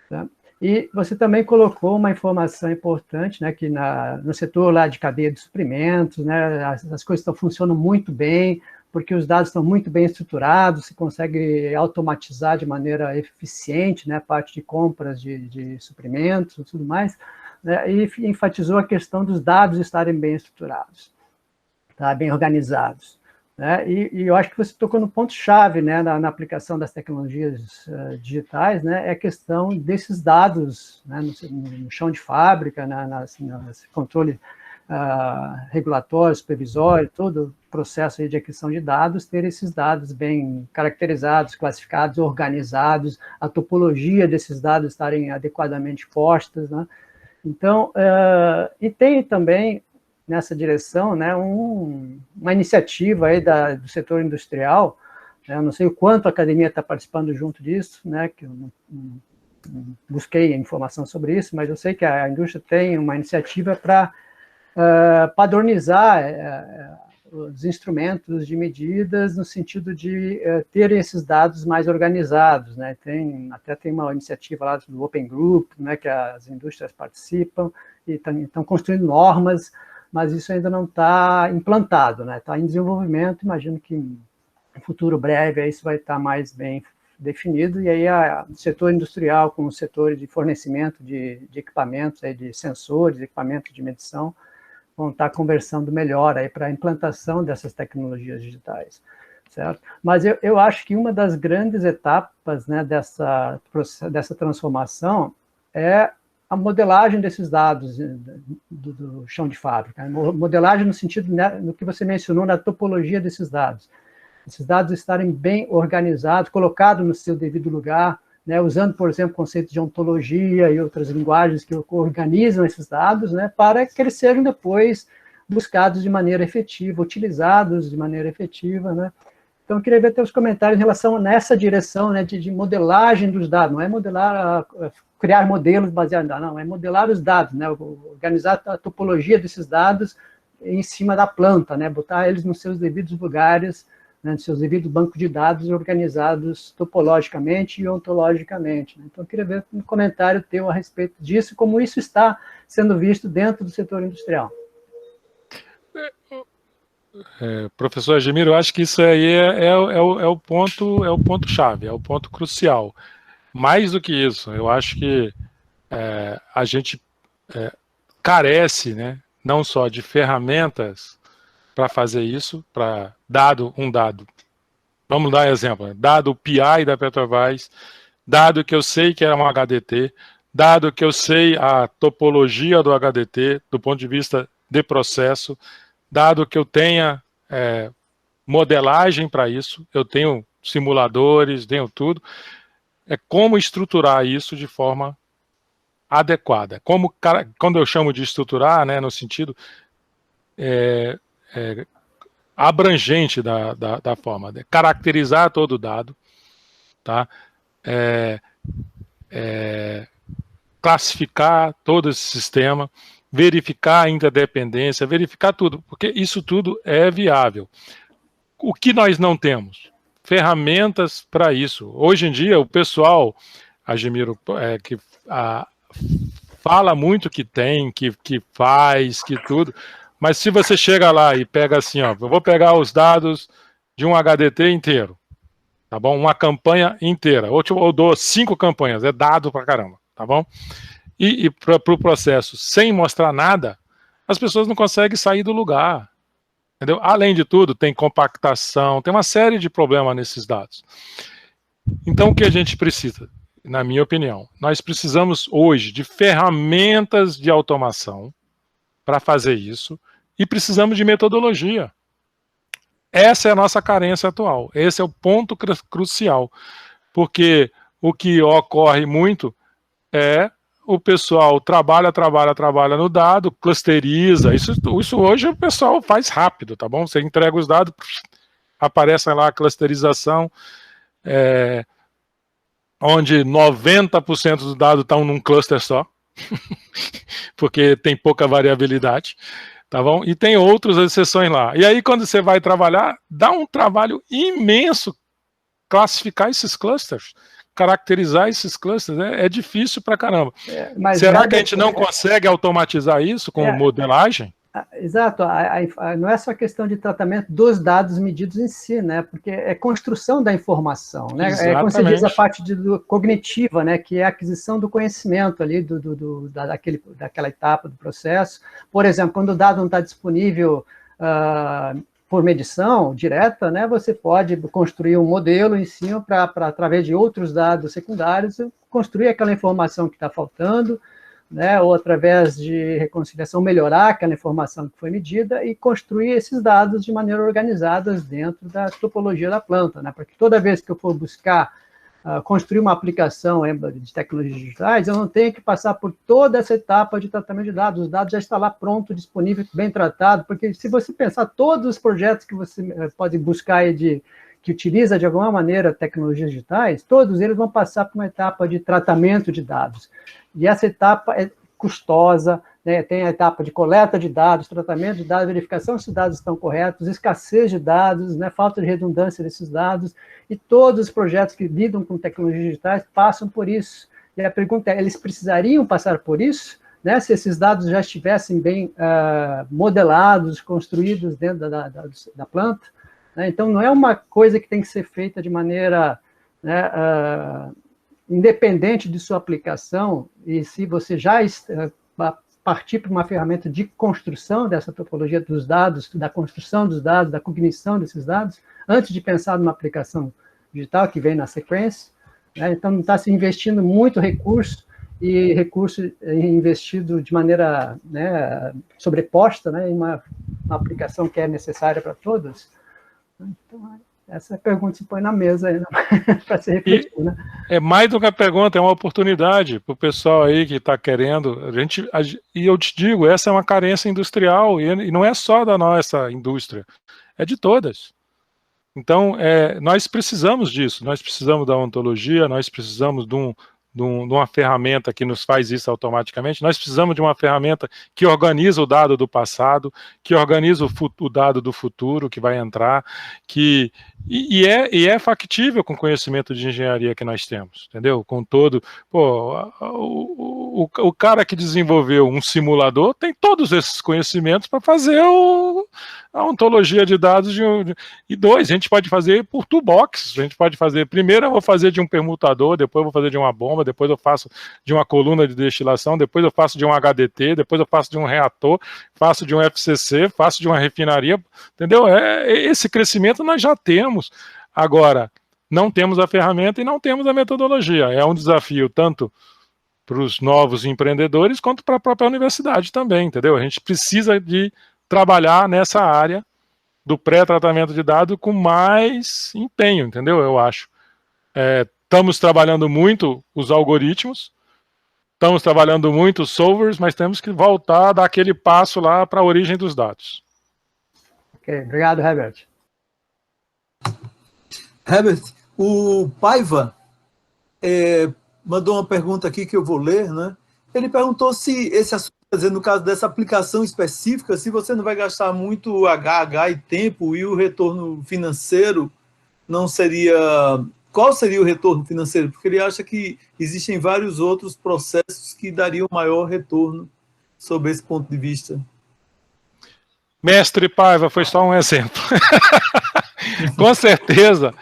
Tá? E você também colocou uma informação importante, né, que no setor lá de cadeia de suprimentos, né, as coisas funcionam muito bem, porque os dados estão muito bem estruturados, se consegue automatizar de maneira eficiente, né, a parte de compras de suprimentos e tudo mais, né, e enfatizou a questão dos dados estarem bem estruturados, tá, bem organizados. né? E eu acho que você tocou no ponto-chave, né, na aplicação das tecnologias digitais, né, é a questão desses dados, né, no chão de fábrica, nesse controle regulatório, supervisório, todo o processo aí de aquisição de dados, ter esses dados bem caracterizados, classificados, organizados, a topologia desses dados estarem adequadamente postas, né? Então, e tem também nessa direção, né, uma iniciativa aí do setor industrial, né, não sei o quanto a academia está participando junto disso, né, que eu não busquei informação sobre isso, mas eu sei que a indústria tem uma iniciativa para padronizar os instrumentos de medidas no sentido de ter esses dados mais organizados, né? Até tem uma iniciativa lá do Open Group, né, que as indústrias participam e estão construindo normas, mas isso ainda não está implantado, né? Está em desenvolvimento, imagino que no futuro breve isso vai estar mais bem definido, e aí o setor industrial com o setor de fornecimento de equipamentos, aí, de sensores, equipamentos de medição, vão estar conversando melhor aí para a implantação dessas tecnologias digitais, certo? Mas eu acho que uma das grandes etapas, né, dessa transformação é a modelagem desses dados do chão de fábrica. Modelagem no sentido, né, no que você mencionou, na topologia desses dados. Esses dados estarem bem organizados, colocados no seu devido lugar, né, usando, por exemplo, conceitos de ontologia e outras linguagens que organizam esses dados, né, para que eles sejam depois buscados de maneira efetiva, utilizados de maneira efetiva, né. Então, eu queria ver teus comentários em relação nessa direção, né, de modelagem dos dados, não é modelar, criar modelos baseados em dados, não, é modelar os dados, né, organizar a topologia desses dados em cima da planta, né, botar eles nos seus devidos lugares, né, nos seus devidos bancos de dados organizados topologicamente e ontologicamente. Né? Então, eu queria ver um comentário teu a respeito disso, como isso está sendo visto dentro do setor industrial. Professor Ademir, eu acho que isso aí é o ponto-chave, é o ponto crucial. Mais do que isso, eu acho que a gente carece, né, não só de ferramentas para fazer isso, para um dado. Vamos dar um exemplo. Dado PI da Petrobras, dado que eu sei que é um HDT, dado que eu sei a topologia do HDT, do ponto de vista de processo, dado que eu tenha modelagem para isso, eu tenho simuladores, tenho tudo, como estruturar isso de forma adequada. Quando eu chamo de estruturar, né, no sentido abrangente da forma, de caracterizar todo o dado, tá? Classificar todo esse sistema, verificar a interdependência, verificar tudo, porque isso tudo é viável. O que nós não temos? Ferramentas para isso. Hoje em dia, o pessoal, Ademiro, que fala muito que tem, que faz, que tudo, mas se você chega lá e pega assim, ó, eu vou pegar os dados de um HDT inteiro, tá bom? Uma campanha inteira, ou eu dou 5 campanhas, é dado pra caramba, tá bom? E para o processo, sem mostrar nada, as pessoas não conseguem sair do lugar, entendeu? Além de tudo, tem compactação, tem uma série de problemas nesses dados. Então, o que a gente precisa, na minha opinião, nós precisamos hoje de ferramentas de automação para fazer isso, e precisamos de metodologia. Essa é a nossa carência atual, esse é o ponto crucial, porque o que ocorre muito é o pessoal trabalha no dado, clusteriza, isso hoje o pessoal faz rápido, tá bom? Você entrega os dados, aparece lá a clusterização, onde 90% dos dados estão num cluster só, porque tem pouca variabilidade, tá bom? E tem outras exceções lá. E aí, quando você vai trabalhar, dá um trabalho imenso classificar esses clusters, caracterizar esses clusters, é difícil pra caramba. Será que a gente não consegue automatizar isso com modelagem? Exato, não é só questão de tratamento dos dados medidos em si, né? Porque é construção da informação, né? É como você diz, a parte cognitiva, né? Que é a aquisição do conhecimento ali daquela etapa do processo. Por exemplo, quando o dado não está disponível por medição direta, né, você pode construir um modelo em cima para, através de outros dados secundários, construir aquela informação que está faltando, né, ou através de reconciliação melhorar aquela informação que foi medida e construir esses dados de maneira organizada dentro da topologia da planta, né, porque toda vez que eu for buscar construir uma aplicação de tecnologias digitais, eu não tenho que passar por toda essa etapa de tratamento de dados. Os dados já estão lá pronto, disponível, bem tratado, porque se você pensar todos os projetos que você pode buscar aí que utiliza de alguma maneira tecnologias digitais, todos eles vão passar por uma etapa de tratamento de dados. E essa etapa é custosa, né? Tem a etapa de coleta de dados, tratamento de dados, verificação se os dados estão corretos, escassez de dados, né? Falta de redundância desses dados, e todos os projetos que lidam com tecnologias digitais passam por isso. E a pergunta é, eles precisariam passar por isso? Né? Se esses dados já estivessem bem modelados, construídos dentro da planta? Né? Então, não é uma coisa que tem que ser feita de maneira... né, independente de sua aplicação, e se você já partir para uma ferramenta de construção dessa topologia dos dados, da construção dos dados, da cognição desses dados, antes de pensar numa aplicação digital que vem na sequência, né? Então não está se investindo muito recurso, e recurso investido de maneira, né, sobreposta, né, em uma aplicação que é necessária para todos. Então, essa pergunta se põe na mesa aí, para ser refletida, né? É mais do que a pergunta, é uma oportunidade para o pessoal aí que está querendo. E eu te digo, essa é uma carência industrial, e não é só da nossa indústria, é de todas. Então, nós precisamos disso, nós precisamos da ontologia, nós precisamos de uma ferramenta que nos faz isso automaticamente, nós precisamos de uma ferramenta que organiza o dado do passado, que organiza o dado do futuro que vai entrar, e é factível com o conhecimento de engenharia que nós temos, entendeu? Com todo, o cara que desenvolveu um simulador tem todos esses conhecimentos para fazer a ontologia de dados e a gente pode fazer por toolbox, a gente pode fazer, primeiro eu vou fazer de um permutador, depois eu vou fazer de uma bomba, depois eu faço de uma coluna de destilação, depois eu faço de um HDT, depois eu faço de um reator, faço de um FCC, faço de uma refinaria, entendeu? Esse crescimento nós já temos. Agora, não temos a ferramenta e não temos a metodologia. É um desafio tanto para os novos empreendedores quanto para a própria universidade também, entendeu? A gente precisa de trabalhar nessa área do pré-tratamento de dados com mais empenho, entendeu? Eu acho. Estamos trabalhando muito os algoritmos, estamos trabalhando muito os solvers, mas temos que voltar a dar aquele passo lá para a origem dos dados. Ok, obrigado, Herbert. Herbert, o Paiva mandou uma pergunta aqui que eu vou ler, né? Ele perguntou se esse assunto, quer dizer, no caso dessa aplicação específica, se você não vai gastar muito HH e tempo e o retorno financeiro não seria... Qual seria o retorno financeiro? Porque ele acha que existem vários outros processos que dariam maior retorno sob esse ponto de vista. Mestre Paiva, foi só um exemplo. Com certeza.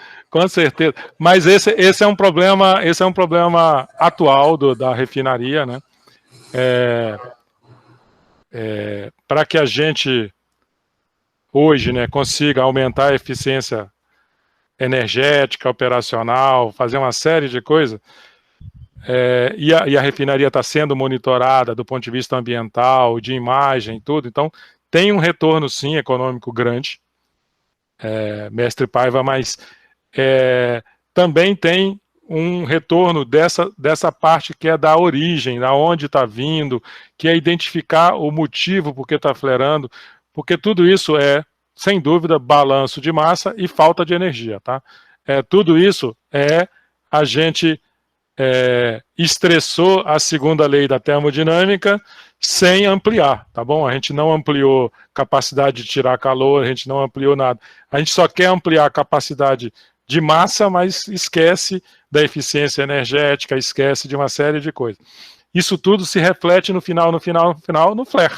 Mas esse é um problema atual da refinaria, né? Para que a gente hoje, né, consiga aumentar a eficiência energética, operacional, fazer uma série de coisas, e a refinaria está sendo monitorada do ponto de vista ambiental, de imagem, tudo, então tem um retorno, sim, econômico grande, mestre Paiva, mas também tem um retorno dessa parte que é da origem, da onde está vindo, que é identificar o motivo por que está flerando, porque tudo isso sem dúvida, balanço de massa e falta de energia, tá? Tudo isso a gente estressou a segunda lei da termodinâmica sem ampliar, tá bom? A gente não ampliou capacidade de tirar calor, a gente não ampliou nada. A gente só quer ampliar a capacidade de massa, mas esquece da eficiência energética, esquece de uma série de coisas. Isso tudo se reflete no final, no flare,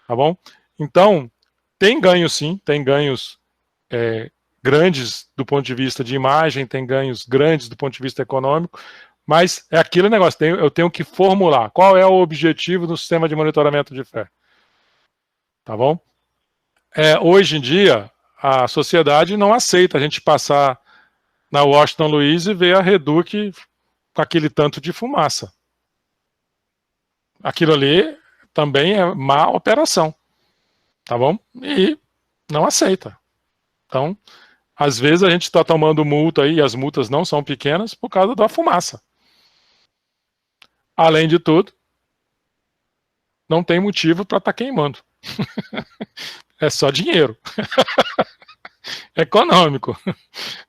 tá bom? Então, tem ganhos sim, tem ganhos grandes do ponto de vista de imagem, tem ganhos grandes do ponto de vista econômico, mas é aquele negócio, eu tenho que formular qual é o objetivo do sistema de monitoramento de flare. Tá bom? Hoje em dia, a sociedade não aceita a gente passar na Washington Luiz e ver a Reduc com aquele tanto de fumaça. Aquilo ali também é má operação, tá bom? E não aceita. Então, às vezes a gente está tomando multa aí, e as multas não são pequenas por causa da fumaça. Além de tudo, não tem motivo para estar queimando. É só dinheiro. Econômico.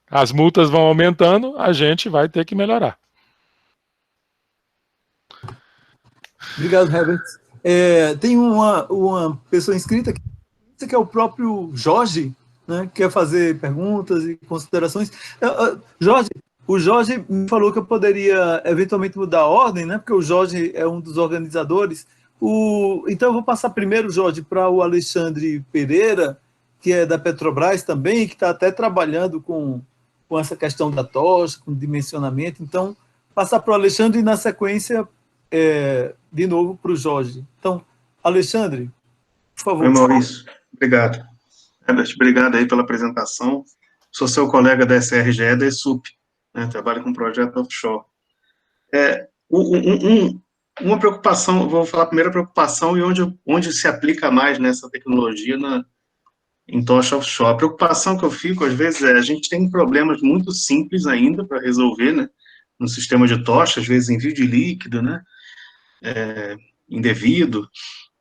As multas vão aumentando, a gente vai ter que melhorar. Obrigado, Herbert. Tem uma pessoa inscrita que é o próprio Jorge, né, que quer fazer perguntas e considerações. Jorge, o Jorge me falou que eu poderia eventualmente mudar a ordem, né, porque o Jorge é um dos organizadores. Então eu vou passar primeiro, Jorge, para o Alexandre Pereira, que é da Petrobras também, que está até trabalhando com essa questão da tocha, com dimensionamento. Então, passar para o Alexandre e, na sequência, de novo para o Jorge. Então, Alexandre, por favor. Oi, Maurício. Obrigado. Herbert, obrigado aí pela apresentação. Sou seu colega da SRGE da ESUP, né, trabalho com projeto offshore. Uma preocupação, vou falar a primeira preocupação e onde se aplica mais nessa tecnologia em tocha offshore. A preocupação que eu fico, às vezes, a gente tem problemas muito simples ainda para resolver, né, no sistema de tocha, às vezes envio de líquido, né, indevido,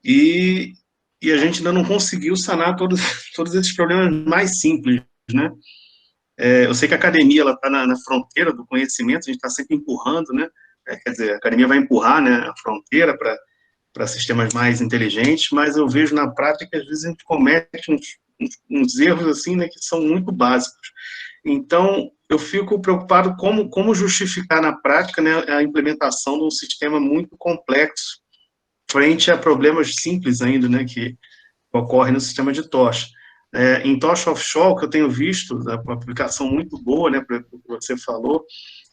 e a gente ainda não conseguiu sanar todos esses problemas mais simples, né. Eu sei que a academia está na fronteira do conhecimento, a gente está sempre empurrando, né, quer dizer, a academia vai empurrar, né, a fronteira para sistemas mais inteligentes, mas eu vejo na prática que às vezes a gente comete uns erros assim, né, que são muito básicos. Então, eu fico preocupado como justificar na prática, né, a implementação de um sistema muito complexo frente a problemas simples ainda, né, que ocorrem no sistema de tocha. Em tocha offshore, que eu tenho visto, uma aplicação muito boa, né, para o que você falou,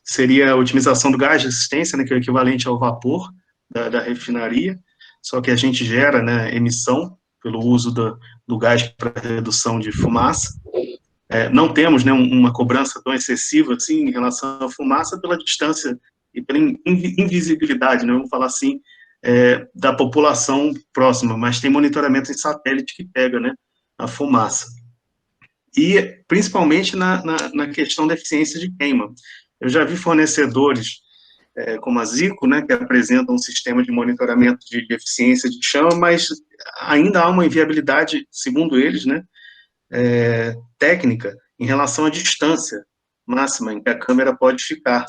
seria a otimização do gás de assistência, né, que é o equivalente ao vapor da refinaria, só que a gente gera, né, emissão pelo uso do gás para redução de fumaça. Não temos, né, uma cobrança tão excessiva assim em relação à fumaça pela distância e pela invisibilidade, né, vamos falar assim, da população próxima, mas tem monitoramento em satélite que pega, né, a fumaça. E, principalmente, na questão da eficiência de queima. Eu já vi fornecedores, como a Zico, né, que apresentam um sistema de monitoramento de eficiência de chama, mas ainda há uma inviabilidade, segundo eles, né, técnica, em relação à distância máxima em que a câmera pode ficar,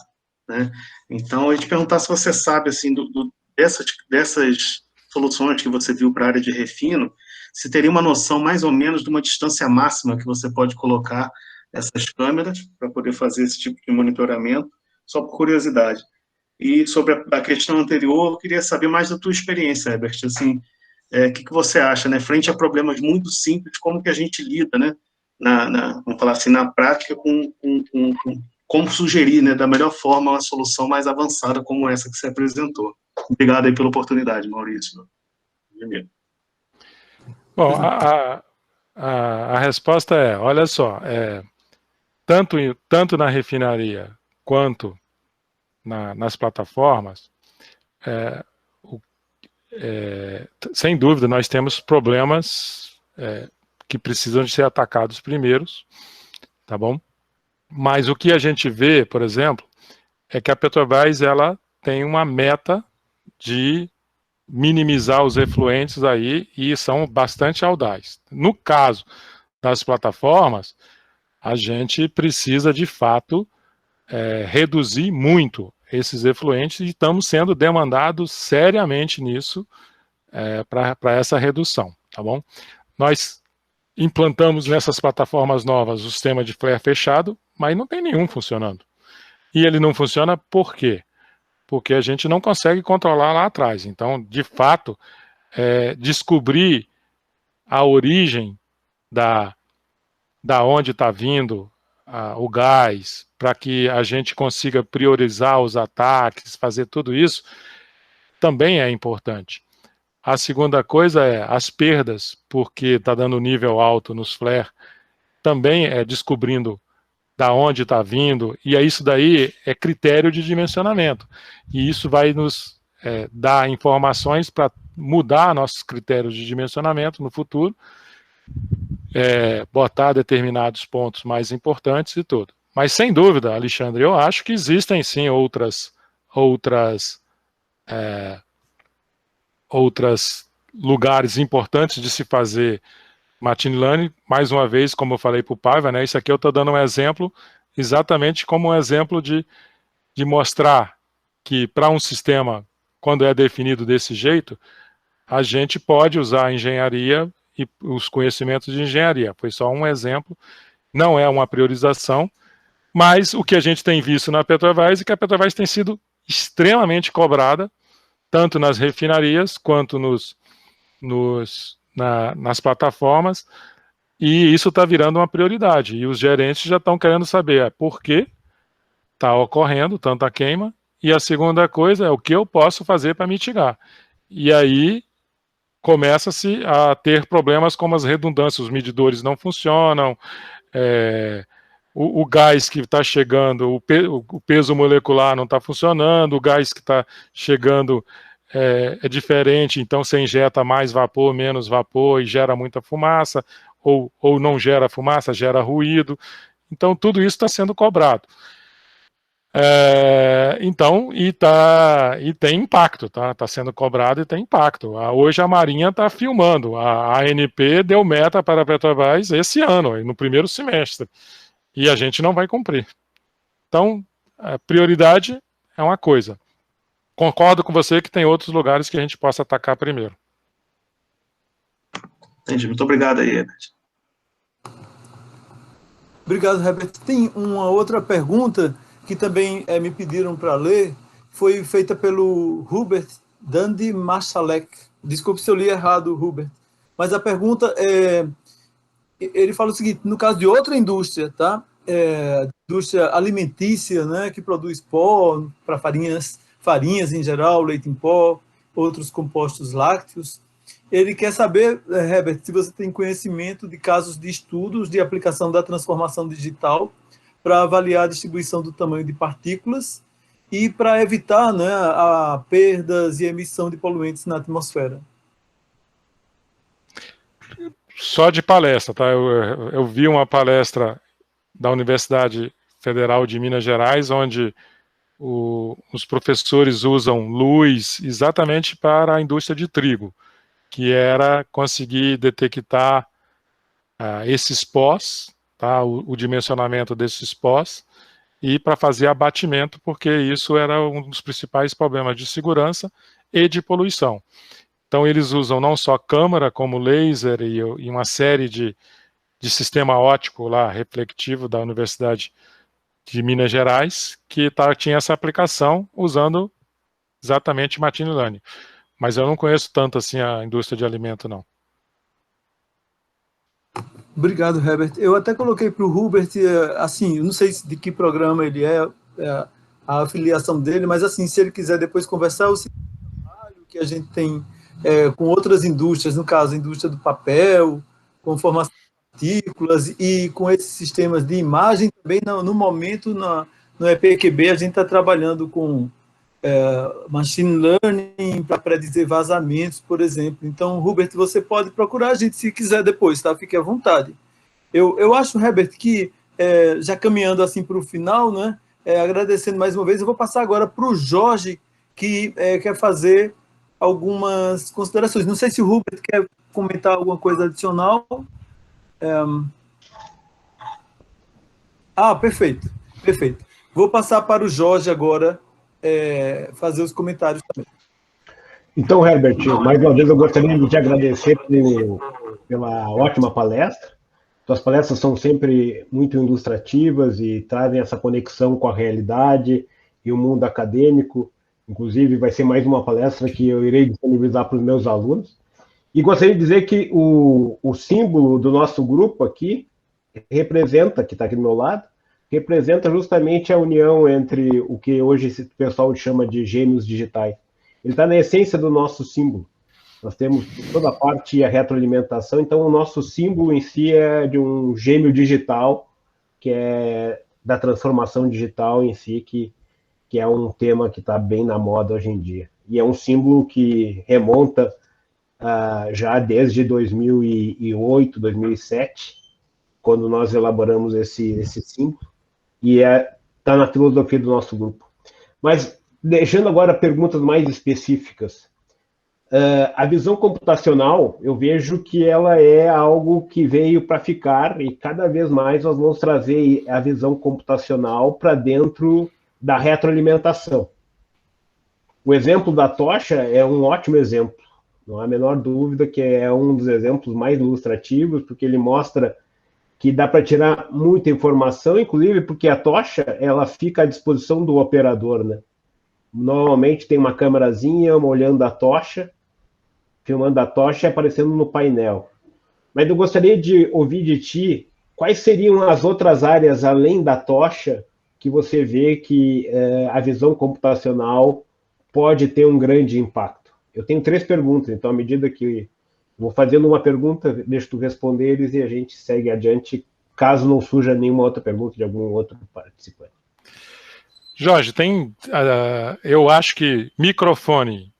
né. Então, eu ia te perguntar se você sabe, assim, dessas soluções que você viu para a área de refino, se teria uma noção mais ou menos de uma distância máxima que você pode colocar essas câmeras para poder fazer esse tipo de monitoramento, só por curiosidade. E sobre a questão anterior, eu queria saber mais da tua experiência, Herbert, assim, o que você acha, né, frente a problemas muito simples, como que a gente lida, né, vamos falar assim, na prática, como sugerir, né, da melhor forma uma solução mais avançada como essa que você apresentou. Obrigado aí pela oportunidade, Maurício. Bom, a resposta é, olha só, tanto na refinaria quanto nas plataformas, sem dúvida, nós temos problemas que precisam de ser atacados primeiros, tá bom? Mas o que a gente vê, por exemplo, é que a Petrobras ela tem uma meta de minimizar os efluentes aí e são bastante audazes. No caso das plataformas, a gente precisa de fato reduzir muito esses efluentes e estamos sendo demandados seriamente nisso para essa redução, tá bom? Nós implantamos nessas plataformas novas o sistema de flare fechado, mas não tem nenhum funcionando. E ele não funciona por quê? Porque a gente não consegue controlar lá atrás. Então, de fato, descobrir a origem da onde está vindo o gás, para que a gente consiga priorizar os ataques, fazer tudo isso, também é importante. A segunda coisa é as perdas, porque está dando nível alto nos flare, também descobrindo da onde está vindo, e isso daí é critério de dimensionamento. E isso vai nos dar informações para mudar nossos critérios de dimensionamento no futuro, botar determinados pontos mais importantes e tudo. Mas, sem dúvida, Alexandre, eu acho que existem sim outras lugares importantes de se fazer machine learning. Mais uma vez, como eu falei para o Paiva, né, isso aqui eu estou dando um exemplo, exatamente como um exemplo de mostrar que para um sistema, quando é definido desse jeito, a gente pode usar a engenharia e os conhecimentos de engenharia. Foi só um exemplo, não é uma priorização, mas o que a gente tem visto na Petrobras é que a Petrobras tem sido extremamente cobrada, tanto nas refinarias quanto nas plataformas, e isso está virando uma prioridade. E os gerentes já estão querendo saber por que está ocorrendo tanta queima, e a segunda coisa é o que eu posso fazer para mitigar. E aí começa-se a ter problemas como as redundâncias, os medidores não funcionam, o gás que está chegando, o peso molecular não está funcionando, o gás que está chegando é diferente, então você injeta mais vapor, menos vapor e gera muita fumaça, ou não gera fumaça, gera ruído. Então tudo isso está sendo cobrado. Então, e tem impacto, tá? Está sendo cobrado e tem impacto. Hoje a Marinha está filmando, a ANP deu meta para a Petrobras esse ano, no primeiro semestre, e a gente não vai cumprir. Então, a prioridade é uma coisa. Concordo com você que tem outros lugares que a gente possa atacar primeiro. Entendi, muito obrigado aí, Herbert. Obrigado, Herbert. Tem uma outra pergunta que também me pediram para ler, foi feita pelo Hubert Dandy Machalek. Desculpe se eu li errado, Hubert. Mas a pergunta ele fala o seguinte: no caso de outra indústria, tá? Indústria alimentícia, né, que produz pó para farinhas em geral, leite em pó, outros compostos lácteos. Ele quer saber, Herbert, se você tem conhecimento de casos de estudos de aplicação da transformação digital para avaliar a distribuição do tamanho de partículas e para evitar, né, a perdas e emissão de poluentes na atmosfera. Só de palestra, tá? Eu vi uma palestra da Universidade Federal de Minas Gerais, onde os professores usam luz exatamente para a indústria de trigo, que era conseguir detectar esses pós, tá, o dimensionamento desses pós, e para fazer abatimento, porque isso era um dos principais problemas de segurança e de poluição. Então eles usam não só câmara, como laser e uma série de sistema óptico lá, reflectivo da Universidade de Minas Gerais, que tinha essa aplicação usando exatamente machine learning. Mas eu não conheço tanto assim a indústria de alimento, não. Obrigado, Herbert. Eu até coloquei para o Hubert, assim, eu não sei de que programa ele a afiliação dele, mas assim, se ele quiser depois conversar, o trabalho que a gente tem com outras indústrias, no caso, a indústria do papel, com formação de partículas e com esses sistemas de imagem, também no momento, no EPQB, a gente está trabalhando com machine learning para predizer vazamentos, por exemplo. Então, Hubert, você pode procurar a gente se quiser depois, tá? Fique à vontade. Eu acho, Herbert, que já caminhando assim para o final, né? Agradecendo mais uma vez, eu vou passar agora para o Jorge, que quer fazer algumas considerações. Não sei se o Hubert quer comentar alguma coisa adicional. Perfeito, perfeito. Vou passar para o Jorge agora, fazer os comentários também. Então, Herbert, mais uma vez eu gostaria de te agradecer pela ótima palestra. Suas palestras são sempre muito ilustrativas e trazem essa conexão com a realidade e o mundo acadêmico. Inclusive, vai ser mais uma palestra que eu irei disponibilizar para os meus alunos. E gostaria de dizer que o símbolo do nosso grupo aqui representa, que está aqui do meu lado, representa justamente a união entre o que hoje o pessoal chama de gêmeos digitais. Ele está na essência do nosso símbolo. nós temos toda a parte e a retroalimentação, então o nosso símbolo em si é de um gêmeo digital, que é da transformação digital em si, que é um tema que está bem na moda hoje em dia. E é um símbolo que remonta já desde 2008, 2007, quando nós elaboramos esse símbolo, e está na filosofia do nosso grupo. Mas, deixando agora perguntas mais específicas, a visão computacional, eu vejo que ela é algo que veio para ficar, e cada vez mais nós vamos trazer a visão computacional para dentro da retroalimentação. O exemplo da tocha é um ótimo exemplo, não há a menor dúvida que é um dos exemplos mais ilustrativos, porque ele mostra que dá para tirar muita informação, inclusive porque a tocha ela fica à disposição do operador, né? Normalmente tem uma câmerazinha olhando a tocha, filmando a tocha e aparecendo no painel. Mas eu gostaria de ouvir de ti quais seriam as outras áreas além da tocha que você vê que a visão computacional pode ter um grande impacto. Eu tenho 3 perguntas, então à medida que vou fazendo uma pergunta, deixo tu responder eles e a gente segue adiante, caso não surja nenhuma outra pergunta de algum outro participante. Jorge, eu acho que microfone,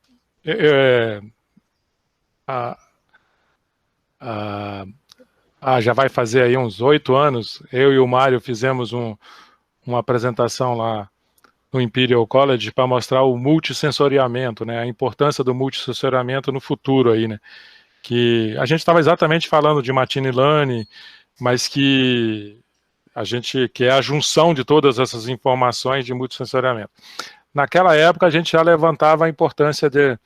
já vai fazer aí uns 8 anos, eu e o Mário fizemos uma apresentação lá no Imperial College para mostrar o multissensoriamento, né, a importância do multissensoriamento no futuro aí, né, que a gente estava exatamente falando de machine learning, mas que é a junção de todas essas informações de multissensoriamento. Naquela época a gente já levantava a importância de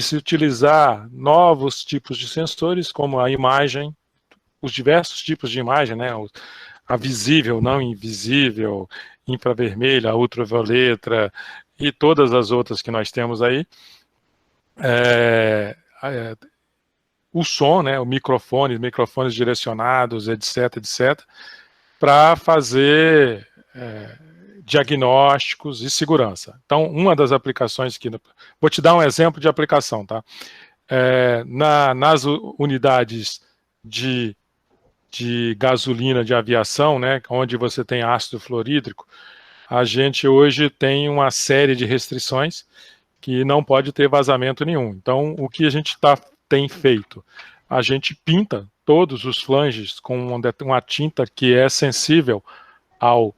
se utilizar novos tipos de sensores, como a imagem, os diversos tipos de imagem, né, a visível, não invisível, infravermelha, ultravioleta e todas as outras que nós temos aí. O som, né, microfones direcionados, etc, para fazer diagnósticos e segurança. Então, uma das aplicações que... Vou te dar um exemplo de aplicação, tá? Nas unidades de gasolina de aviação, né, onde você tem ácido fluorídrico, a gente hoje tem uma série de restrições que não pode ter vazamento nenhum. Então, o que a gente tem feito? A gente pinta todos os flanges com uma tinta que é sensível ao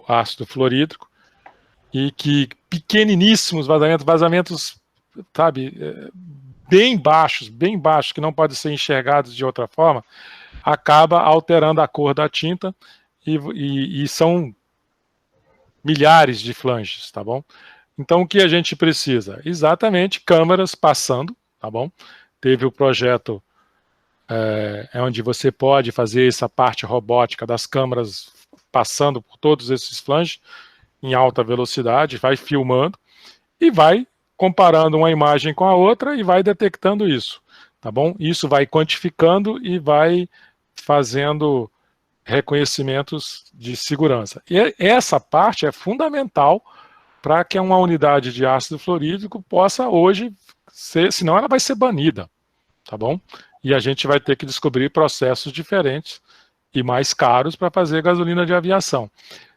ácido fluorídrico e que pequeniníssimos vazamentos, sabe, bem baixos, que não podem ser enxergados de outra forma, acaba alterando a cor da tinta e são milhares de flanges, tá bom? Então, o que a gente precisa? Exatamente câmeras passando, tá bom? Teve o projeto onde você pode fazer essa parte robótica das câmeras passando por todos esses flanges em alta velocidade, vai filmando e vai comparando uma imagem com a outra e vai detectando isso, tá bom? Isso vai quantificando e vai fazendo reconhecimentos de segurança. E essa parte é fundamental para que uma unidade de ácido fluorídrico possa hoje ser, senão ela vai ser banida, tá bom? E a gente vai ter que descobrir processos diferentes e mais caros para fazer gasolina de aviação.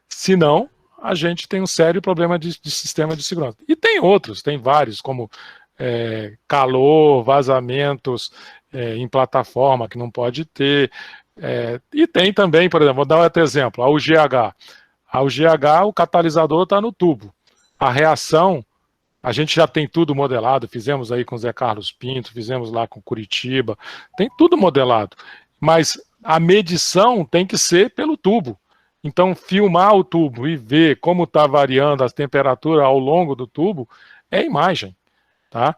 Senão, a gente tem um sério problema de sistema de segurança. E tem outros, tem vários, como calor, vazamentos em plataforma que não pode ter. E tem também, por exemplo, vou dar outro exemplo, a UGH. A UGH, o catalisador está no tubo. A reação, a gente já tem tudo modelado, fizemos aí com o Zé Carlos Pinto, fizemos lá com Curitiba, tem tudo modelado. Mas a medição tem que ser pelo tubo. Então, filmar o tubo e ver como está variando a temperatura ao longo do tubo é imagem, tá?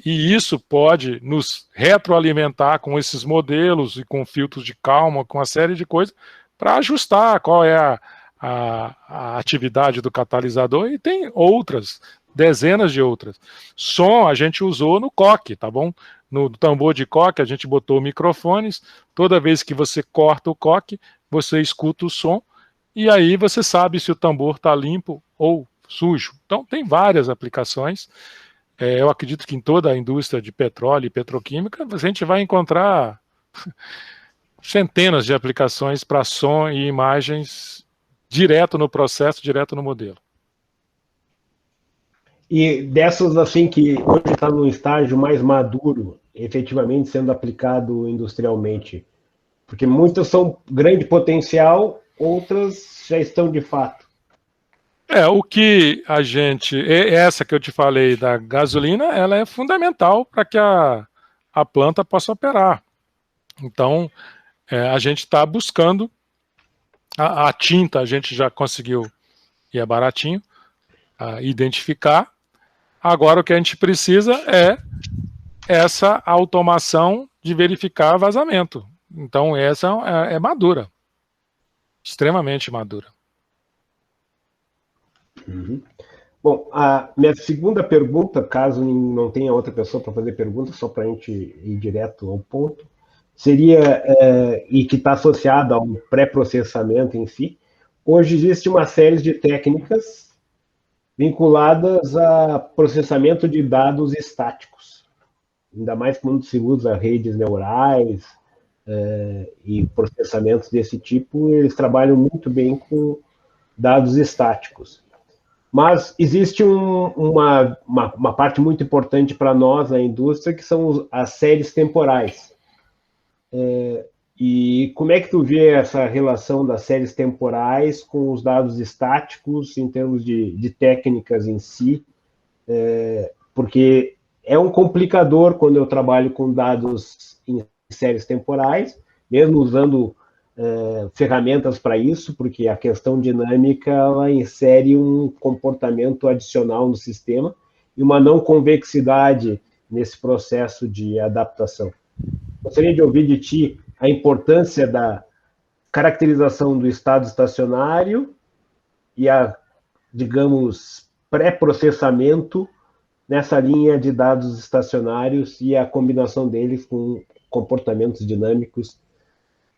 E isso pode nos retroalimentar com esses modelos e com filtros de calma, com uma série de coisas, para ajustar qual é a atividade do catalisador, e tem outras, dezenas de outras. Som a gente usou no coque, tá bom? No tambor de coque a gente botou microfones, toda vez que você corta o coque, você escuta o som, e aí você sabe se o tambor está limpo ou sujo. Então tem várias aplicações, eu acredito que em toda a indústria de petróleo e petroquímica, a gente vai encontrar centenas de aplicações para som e imagens direto no processo, direto no modelo. E dessas, assim, que hoje está no estágio mais maduro, efetivamente sendo aplicado industrialmente, porque muitas são grande potencial, outras já estão de fato. O que a gente... Essa que eu te falei da gasolina, ela é fundamental para que a planta possa operar. Então, a gente está buscando a tinta, a gente já conseguiu, e é baratinho, identificar. Agora o que a gente precisa é essa automação de verificar vazamento. Então essa é madura, extremamente madura. Uhum. Bom, a minha segunda pergunta, caso não tenha outra pessoa para fazer pergunta, só para a gente ir direto ao ponto, seria, e que está associada ao pré-processamento em si, hoje existe uma série de técnicas vinculadas a processamento de dados estáticos, ainda mais quando se usa redes neurais e processamentos desse tipo, eles trabalham muito bem com dados estáticos. Mas existe uma parte muito importante para nós na indústria, que são as séries temporais. E como é que tu vê essa relação das séries temporais com os dados estáticos em termos de técnicas em si? Porque é um complicador quando eu trabalho com dados em séries temporais, mesmo usando ferramentas para isso, porque a questão dinâmica ela insere um comportamento adicional no sistema e uma não convexidade nesse processo de adaptação. Gostaria de ouvir de ti a importância da caracterização do estado estacionário e a, digamos, pré-processamento nessa linha de dados estacionários e a combinação deles com comportamentos dinâmicos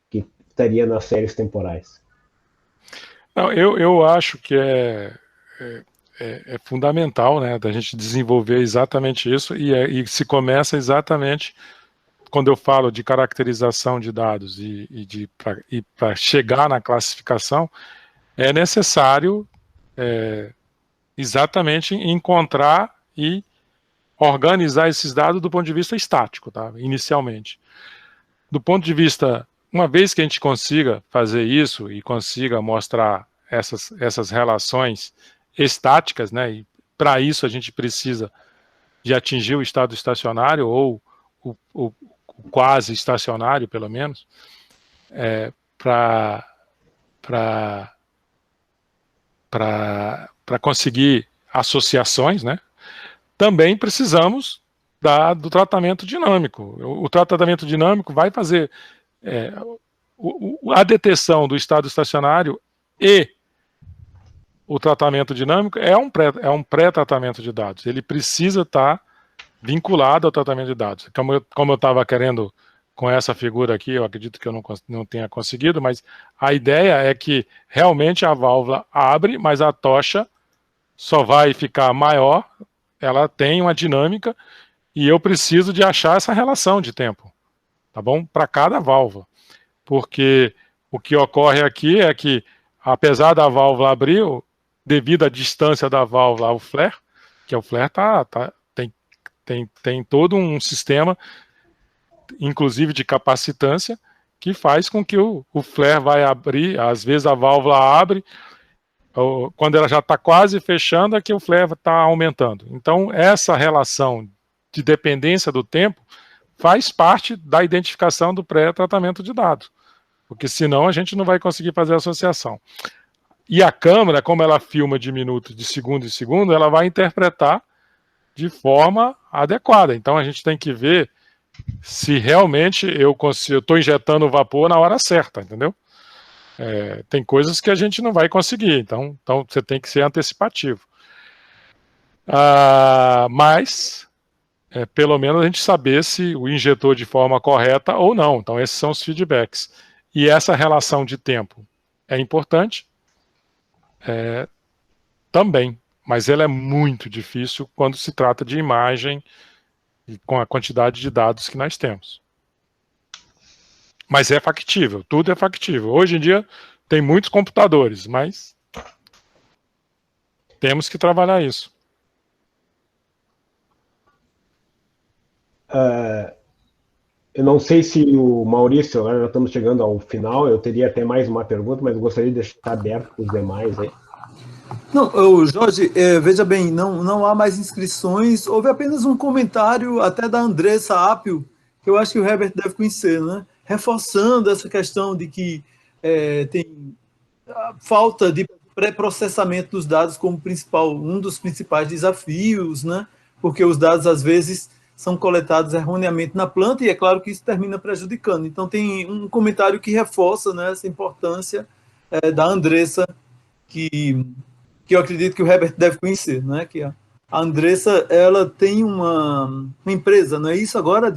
que estaria nas séries temporais. Não, eu acho que é fundamental, né, da gente desenvolver exatamente isso, e se começa exatamente quando eu falo de caracterização de dados e para chegar na classificação, é necessário exatamente encontrar e organizar esses dados do ponto de vista estático, tá? Inicialmente. Do ponto de vista, uma vez que a gente consiga fazer isso e consiga mostrar essas relações estáticas, né? E para isso a gente precisa de atingir o estado estacionário ou o quase estacionário, pelo menos, para conseguir associações, né? Também precisamos do tratamento dinâmico. O tratamento dinâmico vai fazer a detecção do estado estacionário e o tratamento dinâmico é um pré-tratamento de dados. Ele precisa estar vinculado ao tratamento de dados. Como eu estava querendo com essa figura aqui, eu acredito que eu não tenha conseguido, mas a ideia é que realmente a válvula abre, mas a tocha só vai ficar maior, ela tem uma dinâmica e eu preciso de achar essa relação de tempo, tá bom? Para cada válvula. Porque o que ocorre aqui é que, apesar da válvula abrir, devido à distância da válvula ao flare, que o flare tem todo um sistema, inclusive de capacitância, que faz com que o flare vai abrir, às vezes a válvula abre, quando ela já está quase fechando, é que o flare está aumentando. Então, essa relação de dependência do tempo faz parte da identificação do pré-tratamento de dados, porque senão a gente não vai conseguir fazer a associação. E a câmera, como ela filma de minuto, de segundo em segundo, ela vai interpretar de forma adequada. Então a gente tem que ver se realmente eu estou injetando o vapor na hora certa, entendeu? Tem coisas que a gente não vai conseguir, então você tem que ser antecipativo. Mas, pelo menos a gente saber se o injetou de forma correta ou não. Então esses são os feedbacks. E essa relação de tempo é importante também. mas ela é muito difícil quando se trata de imagem e com a quantidade de dados que nós temos. Mas é factível, tudo é factível. Hoje em dia tem muitos computadores, mas temos que trabalhar isso. Eu não sei se o Maurício, agora nós estamos chegando ao final, eu teria até mais uma pergunta, mas eu gostaria de deixar aberto para os demais aí. Não, Jorge, veja bem, não há mais inscrições, houve apenas um comentário até da Andressa Apio, que eu acho que o Herbert deve conhecer, né? Reforçando essa questão de que tem a falta de pré-processamento dos dados como um dos principais desafios, né? Porque os dados, às vezes, são coletados erroneamente na planta, e é claro que isso termina prejudicando. Então, tem um comentário que reforça, né, essa importância da Andressa, que eu acredito que o Herbert deve conhecer, né? Que a Andressa, ela tem uma empresa, não é isso agora,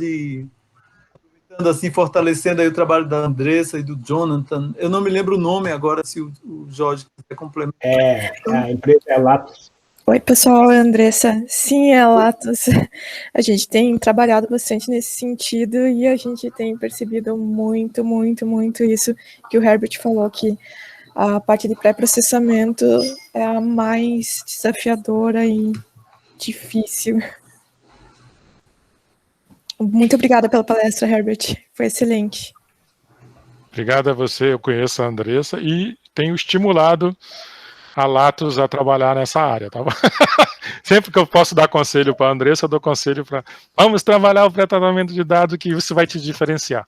assim, fortalecendo aí o trabalho da Andressa e do Jonathan. Eu não me lembro o nome agora, se o Jorge quiser complementar. A empresa é Latos. Oi, pessoal, é a Andressa. Sim, é a Latos. A gente tem trabalhado bastante nesse sentido e a gente tem percebido muito, muito, muito isso que o Herbert falou, que a parte de pré-processamento é a mais desafiadora e difícil. Muito obrigada pela palestra, Herbert. Foi excelente. Obrigado a você. Eu conheço a Andressa e tenho estimulado a Latos a trabalhar nessa área, tá bom? Sempre que eu posso dar conselho para a Andressa, eu dou conselho para... Vamos trabalhar o pré-tratamento de dados, que isso vai te diferenciar.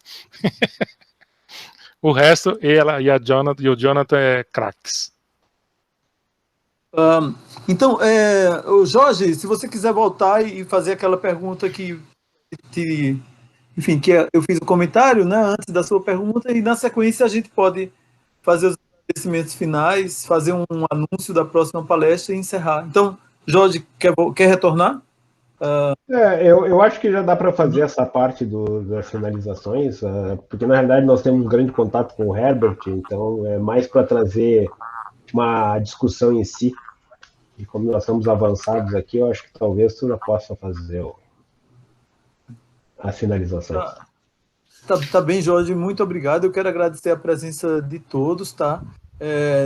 O resto, ela e o Jonathan é craques. Então, Jorge, se você quiser voltar e fazer aquela pergunta que eu fiz o comentário, né, antes da sua pergunta, e na sequência a gente pode fazer os agradecimentos finais, fazer um anúncio da próxima palestra e encerrar. Então, Jorge, quer retornar? Eu acho que já dá para fazer essa parte das finalizações, porque na realidade nós temos um grande contato com o Herbert, então é mais para trazer uma discussão em si. E como nós estamos avançados aqui, eu acho que talvez tu já possa fazer as finalizações. Tá bem, Jorge, muito obrigado. Eu quero agradecer a presença de todos, tá?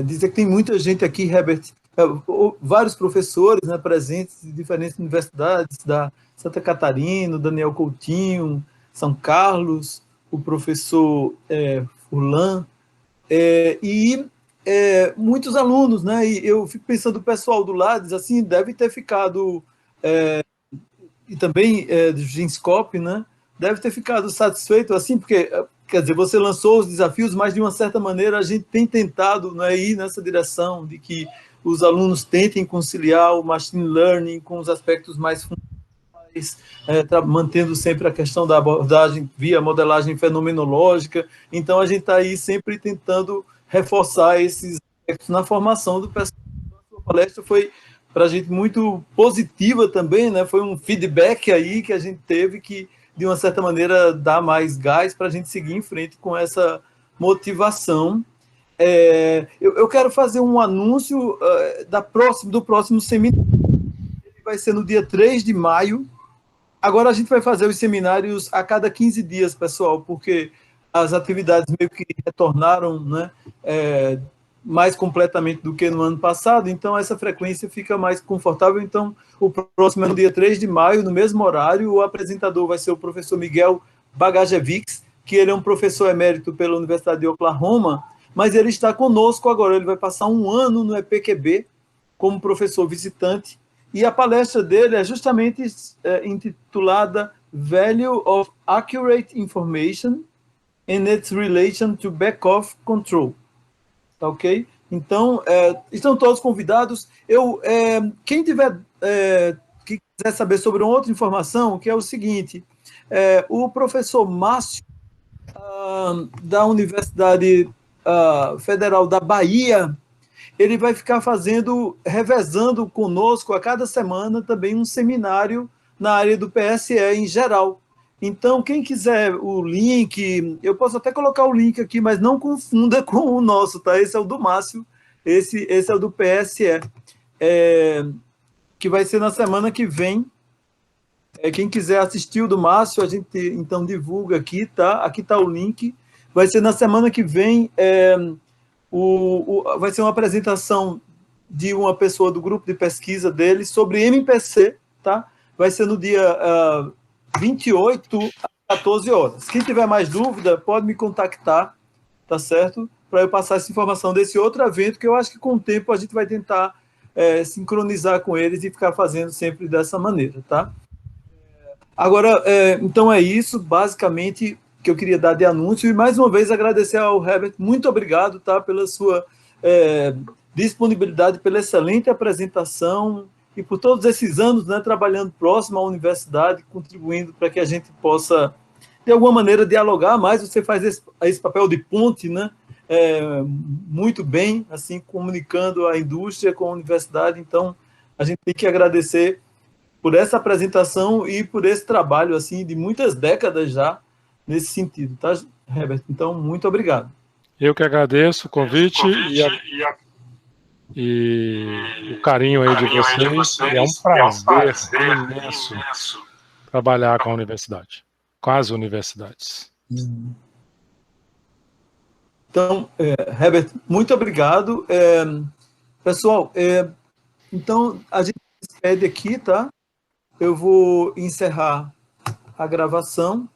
Dizer que tem muita gente aqui, Herbert, vários professores, né, presentes de diferentes universidades, da Santa Catarina, Daniel Coutinho, São Carlos, o professor Furlan, e muitos alunos, né? E eu fico pensando, o pessoal do Lattes, assim, deve ter ficado, e também do Genscope, né? Deve ter ficado satisfeito, assim, porque, quer dizer, você lançou os desafios, mas de uma certa maneira a gente tem tentado, né, ir nessa direção de que os alunos tentem conciliar o machine learning com os aspectos mais fundamentais, mantendo sempre a questão da abordagem via modelagem fenomenológica. Então, a gente está aí sempre tentando reforçar esses aspectos na formação do pessoal. A sua palestra foi, para a gente, muito positiva também, né? Foi um feedback aí que a gente teve que, de uma certa maneira, dá mais gás para a gente seguir em frente com essa motivação. Eu quero fazer um anúncio do próximo seminário. Ele vai ser no dia 3 de maio. Agora a gente vai fazer os seminários a cada 15 dias, pessoal, porque as atividades meio que retornaram, né, mais completamente do que no ano passado, então essa frequência fica mais confortável. Então, o próximo é no dia 3 de maio, no mesmo horário. O apresentador vai ser o professor Miguel Bagajevics, que ele é um professor emérito pela Universidade de Oklahoma, mas ele está conosco agora, ele vai passar um ano no EPQB como professor visitante, e a palestra dele é justamente intitulada Value of Accurate Information and its Relation to Back-off Control. Tá ok? Então, estão todos convidados. Quem que quiser saber sobre uma outra informação, que é o seguinte, o professor Márcio, da Universidade Federal da Bahia, ele vai ficar revezando conosco a cada semana também um seminário na área do PSE em geral. Então, quem quiser o link, eu posso até colocar o link aqui, mas não confunda com o nosso, tá? Esse é o do Márcio, esse é o do PSE. que vai ser na semana que vem. Quem quiser assistir o do Márcio, a gente então divulga aqui, tá? Aqui está o link. Vai ser na semana que vem, vai ser uma apresentação de uma pessoa do grupo de pesquisa dele sobre MPC, tá? Vai ser no dia 28, às 14 horas. Quem tiver mais dúvida, pode me contactar, tá certo? Para eu passar essa informação desse outro evento, que eu acho que com o tempo a gente vai tentar sincronizar com eles e ficar fazendo sempre dessa maneira, tá? Agora, então é isso, basicamente, que eu queria dar de anúncio, e mais uma vez agradecer ao Herbert, muito obrigado, tá, pela sua disponibilidade, pela excelente apresentação, e por todos esses anos, né, trabalhando próximo à universidade, contribuindo para que a gente possa, de alguma maneira, dialogar mais. Você faz esse papel de ponte, né, muito bem, assim, comunicando a indústria com a universidade. Então, a gente tem que agradecer por essa apresentação e por esse trabalho, assim, de muitas décadas já, nesse sentido, tá, Herbert? Então, muito obrigado. Eu que agradeço o convite e o carinho aí de vocês. É um prazer imenso trabalhar com a universidade, com as universidades. Então, Herbert, muito obrigado. Pessoal, então, a gente se despede aqui, tá? Eu vou encerrar a gravação.